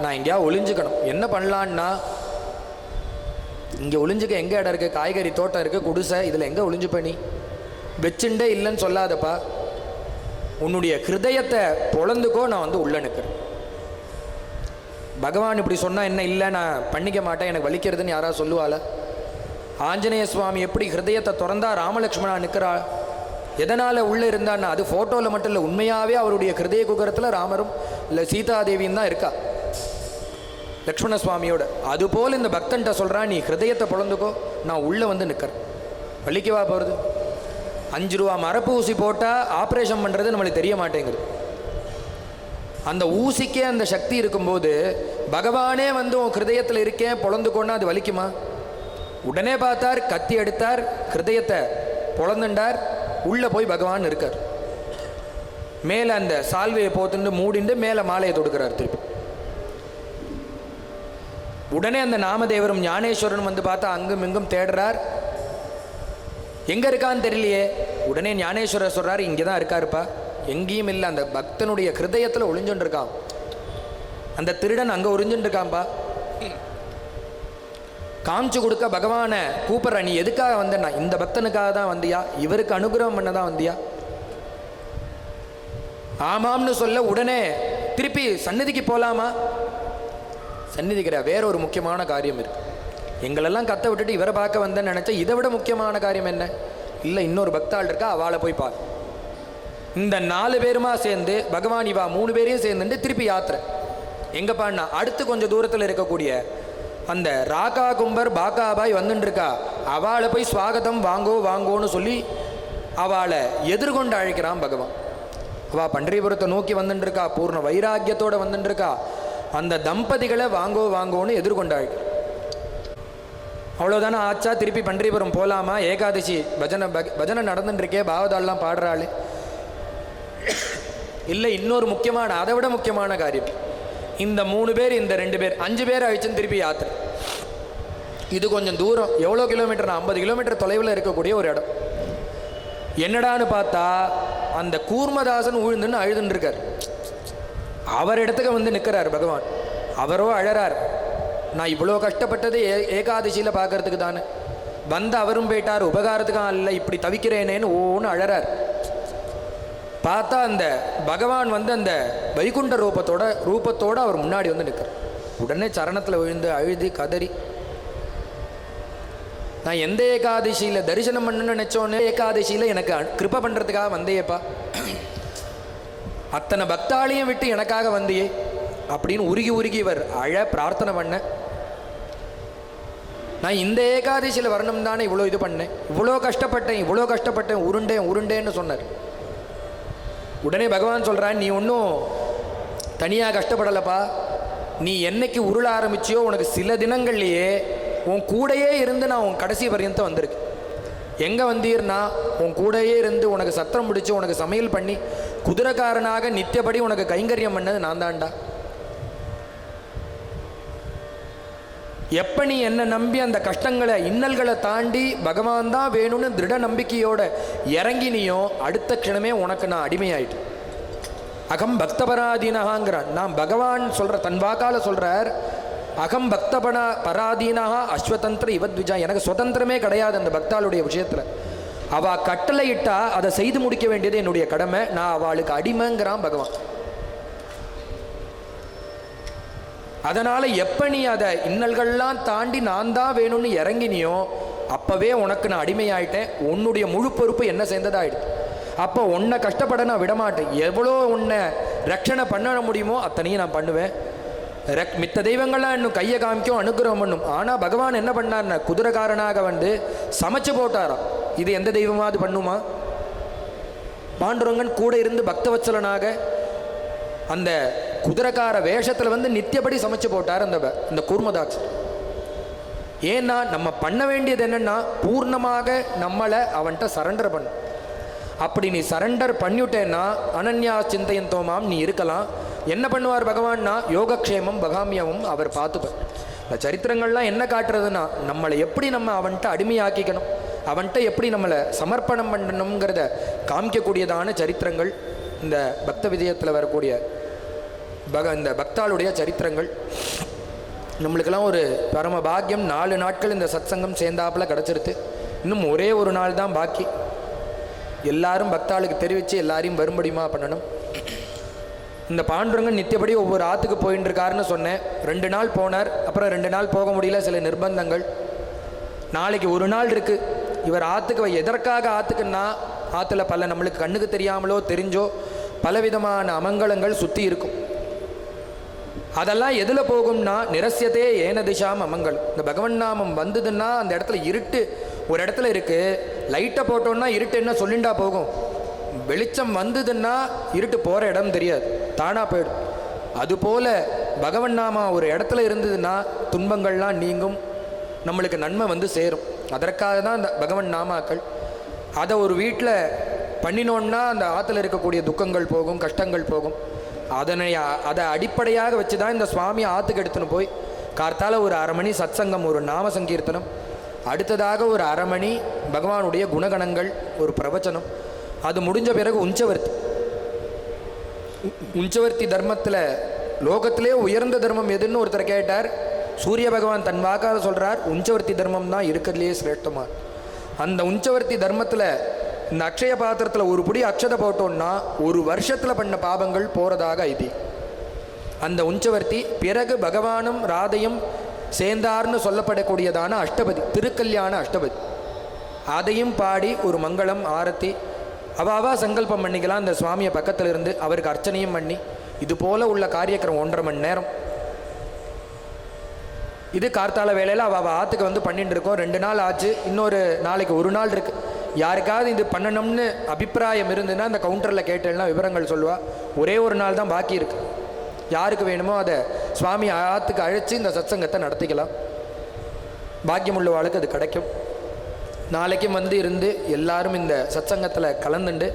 நான் எங்கேயா ஒளிஞ்சுக்கணும், என்ன பண்ணலான்னா, இங்கே ஒளிஞ்சுக்க எங்கே இடம் இருக்குது? காய்கறி தோட்டம் இருக்குது, குடிசை, இதில் எங்கே ஒளிஞ்சுப்ப? நீ வச்சுண்டே இல்லைன்னு சொல்லாதப்பா, உன்னுடைய ஹிருதயத்தை பொழந்துக்கோ, நான் வந்து உள்ள நிற்கிறேன். பகவான் இப்படி சொன்னால் என்ன, இல்லை நான் பண்ணிக்க மாட்டேன், எனக்கு வலிக்கிறதுன்னு யாராவது சொல்லுவாள்? ஆஞ்சநேய சுவாமி எப்படி ஹிருதயத்தை திறந்தா ராமலக்ஷ்மணா நிற்கிறா, எதனால் உள்ளே இருந்தான்னா, அது ஃபோட்டோவில் மட்டும் இல்லை, உண்மையாகவே அவருடைய ஹிருதய குகரத்தில் ராமரும் இல்லை சீதாதேவியும் தான் இருக்கா. லக்ஷ்மண சுவாமியோட. அதுபோல் இந்த பக்தன்ட்ட சொல்கிறான், நீ ஹிருதயத்தை பொழந்துக்கோ, நான் உள்ளே வந்து நிற்கிறேன். வலிக்கவா போகிறது? 5 ரூபா மரப்பு ஊசி போட்டால் ஆப்ரேஷன் பண்ணுறது நம்மளுக்கு தெரிய மாட்டேங்குது. அந்த ஊசிக்கே அந்த சக்தி இருக்கும்போது பகவானே வந்து உன் ஹிருதயத்தில் இருக்கேன் பொழந்துக்கோன்னா அது வலிக்குமா? உடனே பார்த்தார், கத்தி எடுத்தார், ஹிருதயத்தை பொழந்துண்டார், உள்ளே போய் பகவான் இருக்கார். மேலே அந்த சால்வையை போத்துண்டு மூடிண்டு மேலே மாலையை தொடுக்கிறார் திருப்பி. உடனே அந்த நாமதேவரும் ஞானேஸ்வரனும் வந்து பார்த்தா அங்கும் இங்கும் தேடுறார், எங்கே இருக்கான்னு தெரியலையே. உடனே ஞானேஸ்வரர் சொல்கிறார், இங்கே தான் இருக்காருப்பா, எங்கேயும் இல்லை, அந்த பக்தனுடைய ஹிருதயத்தில் ஒளிஞ்சுட்டு இருக்கான், அந்த திருடன் அங்கே ஒளிஞ்சுட்டு இருக்கான்ப்பா. காமிச்சு கொடுக்க பகவானை கூப்பிட்ற, நீ எதுக்காக வந்தேன்னா, இந்த பக்தனுக்காக தான் வந்தியா, இவருக்கு அனுகிரகம் பண்ண தான் வந்தியா? ஆமாம்னு சொல்ல உடனே திருப்பி சந்நிதிக்கு போகலாமா? சந்நிதிக்கிற வேற ஒரு முக்கியமான காரியம் இருக்கு. எங்களெல்லாம் கத்த விட்டுட்டு இவரை பார்க்க வந்தேன்னு நினச்சா இதை விட முக்கியமான காரியம் என்ன? இல்லை, இன்னொரு பக்தாள் இருக்கா, அவளை போய் பார். இந்த 4 பேருமா சேர்ந்து பகவான் இவா 3 பேரையும் சேர்ந்துட்டு திருப்பி யாத்திரை எங்கே பாடினா, அடுத்து கொஞ்சம் தூரத்தில் இருக்கக்கூடிய அந்த ராக்கா கும்பர் பாக்காபாய் வந்துட்டு இருக்கா, அவளை போய் ஸ்வாகதம் வாங்கோ வாங்கோன்னு சொல்லி அவளை எதிர்கொண்டு அழைக்கிறான் பகவான். அவள் பண்டரிபுரத்தை நோக்கி வந்துட்டு இருக்கா, பூர்ண வைராக்கியத்தோடு வந்துட்டு இருக்கா. அந்த தம்பதிகளை வாங்கோ வாங்கோன்னு எதிர்கொண்டு அழைக்கிறான். அவ்வளோதானே ஆச்சா? திருப்பி பண்டரிபுரம் போகலாமா? ஏகாதசி பஜனை நடந்துட்டுருக்கே, பாவதாள்லாம் பாடுறாள். இல்லை, இன்னொரு முக்கியமான, அதை விட முக்கியமான காரியம். இந்த 3 பேர், இந்த 2 பேர், 5 பேர் அழிச்சுன்னு திருப்பி யாத்திரை. இது கொஞ்சம் தூரம், எவ்வளோ கிலோமீட்டர்? 50 கிலோமீட்டர் தொலைவில் இருக்கக்கூடிய ஒரு இடம். என்னடான்னு பார்த்தா அந்த கூர்மதாசன் உழுந்துன்னு அழுதுன்னு இருக்கார். அவர் இடத்துக்கு வந்து நிற்கிறார் பகவான். அவரோ அழறார், நான் இவ்வளோ கஷ்டப்பட்டது ஏகாதசியில் பார்க்கறதுக்கு தானே வந்து, அவரும் போயிட்டார், உபகாரத்துக்காக இல்லை, இப்படி தவிக்கிறேனேன்னு ஓன்னு அழறார். பார்த்தா அந்த பகவான் வந்து அந்த வைகுண்ட ரூபத்தோடு அவர் முன்னாடி வந்து நிற்கிறார். உடனே சரணத்தில் விழுந்து அழுது கதறி, நான் எந்த ஏகாதசியில் தரிசனம் பண்ணணும்னு நினச்சோன்னே ஏகாதசியில் எனக்கு கிருபை பண்ணுறதுக்காக வந்தேயப்பா, அத்தனை பக்தாளியும் விட்டு எனக்காக வந்தியே அப்படின்னு உருகி உருகி இவர் அழ பிரார்த்தனை பண்ண. நான் இந்த ஏகாதசியில் வரணும் தானே இவ்வளோ இது பண்ணேன், இவ்வளோ கஷ்டப்பட்டேன், உருண்டேன்னு சொன்னார். உடனே பகவான் சொல்கிறான், நீ ஒன்றும் தனியாக கஷ்டப்படலைப்பா, நீ என்னைக்கு உருள ஆரம்பிச்சியோ உனக்கு சில தினங்கள்லையே உன் கூடையே இருந்து நான் உன் கடைசி பர்யந்தம் வந்திருக்கு. எங்கே வந்தீர்னா, உன் கூடையே இருந்து உனக்கு சத்திரம் பிடிச்சி உனக்கு சமையல் பண்ணி குதிரைக்காரனாக நித்தியபடி உனக்கு கைங்கரியம் பண்ணது நான் தான்டா. எப்போ நீ என்னை நம்பி அந்த கஷ்டங்களை இன்னல்களை தாண்டி பகவான் தான் வேணும்னு திருட நம்பிக்கையோட இறங்கினியோ, அடுத்த க்ஷணமே உனக்கு நான் அடிமையாயிட்டு. அகம் பக்தபராதீனகாங்கிறான். நான் பகவான் சொல்கிற தன் வாக்கால் சொல்கிறார், அகம் பராதீனகா அஸ்வதந்திர இவத்விஜா, எனக்கு சுதந்திரமே கிடையாது அந்த பக்தாளுடைய விஷயத்தில். அவள் கட்டளை இட்டா அதை செய்து முடிக்க வேண்டியது என்னுடைய கடமை, நான் அவளுக்கு அடிமைங்கிறான் பகவான். அதனால் எப்போ நீ அதை இன்னல்கள்லாம் தாண்டி நான் தான் வேணும்னு இறங்கினியோ அப்போவே உனக்கு நான் அடிமையாயிட்டேன். உன்னுடைய முழு பொறுப்பு என்ன சேர்ந்ததாகிடுது. அப்போ உன்னை கஷ்டப்பட நான் விடமாட்டேன். எவ்வளோ உன்னை ரட்சணை பண்ண முடியுமோ அத்தனையும் நான் பண்ணுவேன். மித்த தெய்வங்கள்லாம் இன்னும் கையை காமிக்கும், அனுகிரகம் பண்ணும். ஆனால் பகவான் என்ன பண்ணார்னா, குதிரைக்காரனாக வந்து சமைச்சு போட்டாராம். இது எந்த தெய்வமாவது பண்ணுமா? பாண்டுரங்கன் கூட இருந்து பக்தவத்சலனாக அந்த குதிரைக்கார வேஷத்தில் வந்து நித்தியபடி சமைச்சு போட்டார் அந்த கூர்மதாஸ். ஏன்னா நம்ம பண்ண வேண்டியது என்னென்னா, பூர்ணமாக நம்மளை அவன்கிட்ட சரண்டர் பண்ண. அப்படி நீ சரண்டர் பண்ணிவிட்டேன்னா அனன்யா சிந்தையன் தோமாம் நீ இருக்கலாம். என்ன பண்ணுவார் பகவான்னா, யோகக்ஷேமம் பகாமியமும் அவர் பார்த்துப்பார். இந்த சரித்திரங்கள்லாம் என்ன காட்டுறதுன்னா, நம்மளை எப்படி நம்ம அவன்கிட்ட அடிமையாக்கிக்கணும், அவன்கிட்ட எப்படி நம்மளை சமர்ப்பணம் பண்ணணுங்கிறத காமிக்கக்கூடியதான சரித்திரங்கள் இந்த பக்த விஜயத்தில் வரக்கூடிய இந்த பக்தாளுடைய சரித்திரங்கள். நம்மளுக்கெல்லாம் ஒரு பரம பாக்கியம். 4 நாட்கள் இந்த சத்சங்கம் சேர்ந்தாப்பில் கிடச்சிருது. இன்னும் ஒரே ஒரு நாள் தான் பாக்கி. எல்லாரும் பக்தாளுக்கு தெரிவித்து எல்லாரையும் வரும்படியுமா பண்ணணும். இந்த பாண்டுரங்கன் நித்தியபடி ஒவ்வொரு ஆற்றுக்கு போயின்னு இருக்காருன்னு சொன்னேன். 2 நாள் போனார், அப்புறம் 2 நாள் போக முடியல, சில நிர்பந்தங்கள். நாளைக்கு ஒரு நாள் இருக்குது. இவர் ஆற்றுக்கு எதற்காக ஆற்றுக்குன்னா, ஆற்றுல பல நம்மளுக்கு கண்ணுக்கு தெரியாமலோ தெரிஞ்சோ பலவிதமான அமங்கலங்கள் சுற்றி இருக்கும். அதெல்லாம் எதில் போகும்னா நிரஸ்யத்தே ஏன திசாம் அமங்கலம். இந்த பகவன் நாமம் வந்ததுன்னா அந்த இடத்துல இருட்டு ஒரு இடத்துல இருக்குது, லைட்டை போட்டோன்னா இருட்டு என்ன சொல்லிண்டா போகும். வெளிச்சம் வந்ததுன்னா இருட்டு போகிற இடம் தெரியாது, தானாக போயிடும். அதுபோல் பகவன் நாம ஒரு இடத்துல இருந்ததுன்னா துன்பங்கள்லாம் நீங்கும், நம்மளுக்கு நன்மை வந்து சேரும். அதற்காக தான் அந்த பகவன் நாமாக்கள். அதை ஒரு வீட்டில் பண்ணினோன்னா அந்த ஆற்றுல இருக்கக்கூடிய துக்கங்கள் போகும், கஷ்டங்கள் போகும். அதை அடிப்படையாக வச்சு தான் இந்த சுவாமி ஆற்றுக்கு எடுத்துன்னு போய் கார்த்தால ஒரு 1/2 மணி சத்சங்கம், ஒரு நாம சங்கீர்த்தனம், அடுத்ததாக ஒரு 1/2 மணி பகவானுடைய குணகணங்கள், ஒரு பிரவச்சனம். அது முடிஞ்ச பிறகு உஞ்சவர்த்தி தர்மத்தில் லோகத்திலே உயர்ந்த தர்மம் எதுன்னு ஒருத்தர் கேட்டார். சூரிய பகவான் தன் வாக்காக சொல்கிறார், உஞ்சவர்த்தி தர்மம் தான் இருக்கிறதுலே சிரேஷ்டமாக. அந்த உஞ்சவர்த்தி தர்மத்தில் இந்த அக்ஷய பாத்திரத்தில் ஒரு புடி அக்ஷதை போட்டோன்னா ஒரு வருஷத்தில் பண்ண பாபங்கள் போகிறதாக இது. அந்த உஞ்சவர்த்தி பிறகு பகவானும் ராதையும் சேர்ந்தார்னு சொல்லப்படக்கூடியதான அஷ்டபதி, திருக்கல்யாண அஷ்டபதி. அதையும் பாடி ஒரு மங்களம் ஆரத்தி அவாவா சங்கல்பம் பண்ணிக்கலாம். அந்த சுவாமியை பக்கத்தில் இருந்து அவருக்கு அர்ச்சனையும் பண்ணி இது போல் உள்ள காரியக்கிரம் 1.5 மணி நேரம். இது கார்த்தால வேலையில் அவள் ஆற்றுக்கு வந்து பண்ணிட்டு இருக்கோம். 2 நாள் ஆச்சு, இன்னொரு நாளைக்கு 1 நாள் இருக்குது. யாருக்காவது இது பண்ணணும்னு அபிப்பிராயம் இருந்ததுன்னா அந்த கவுண்டரில் கேட்டேன்னா விவரங்கள் சொல்லுவாள். ஒரே ஒரு நாள் தான் பாக்கி இருக்குது. யாருக்கு வேணுமோ அதை சுவாமி ஆற்றுக்கு அழைச்சி இந்த சத்சங்கத்தை நடத்திக்கலாம். பாக்கியம் உள்ளவாளுக்கு அது கிடைக்கும். நாளைக்கும் வந்து இருந்து எல்லாரும் இந்த சத்சங்கத்தில் கலந்துண்டு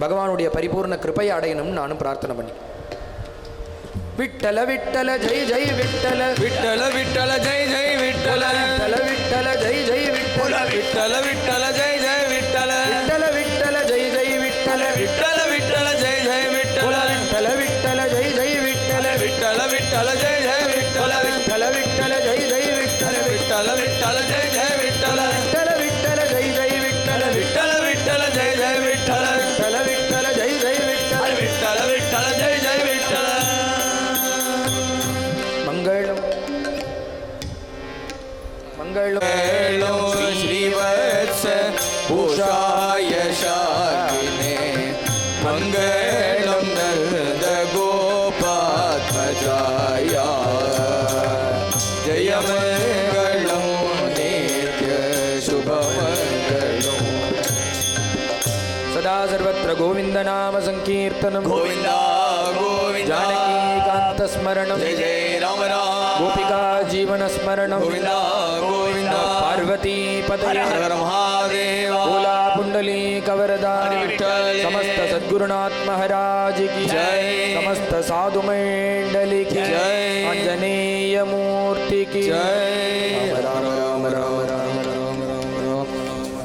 பகவானுடைய பரிபூர்ண கிருபையை அடையணும்னு நானும் பிரார்த்தனை பண்ணி. விட்டல விட்டல ஜெய் ஜெய் விட்டல, விட்டல விட்டல ஜெய் ஜெய் விட்டல, விட்டல விட்டல ஜெய் ஜெய் விட்டல, விட்டல விட்டல ஜெய் ஜெய் விட்டல, விட்டல விட்டல ஜெய் ஜெய் விட்டல, விட்டல விட்டல ஜெய் ஜெய் விட்டல, விட்டல விட்டல ஜெய் ஜெய் விட்டல, விட்டல விட்டல ஜெய் ஜெய் விட்டல, விட்டல விட்டல ஜெய் ஜெய் விட்டல, விட்டல விட்டல ஜெய் ஜெய் விட்டல, விட்டல விட்டல ஜெய் ஜெய் விட்டல, விட்டல விட்டல ஜெய் ஜெய் விட்டல, விட்டல விட்டல ஜெய் ஜெய் விட்டல, விட்டல விட்டல ஜெய் ஜெய் விட்டல. மங்களம் மங்களம் श्रीवत्स भूषाय शालिने मङ्गलं नन्द गोपाध्वजाय जय मङ्गलं नित्य शुभमङ्गलं सदा सर्वत्र गोविंद नाम संकीर्तनं गोविन्द गोविन्द जानकीकान्त स्मरणं जय जय राम राम गोपिका जीवन स्मरणं गोविन्द गोविन्द पार्वती पतये हर हर महादेव भोला पुंडली कवरदा विठ्ठल समस्त सद्गुरुनाथ महाराज की जय समस्त साधु मंडली की जय आंजनेय मूर्ति की जय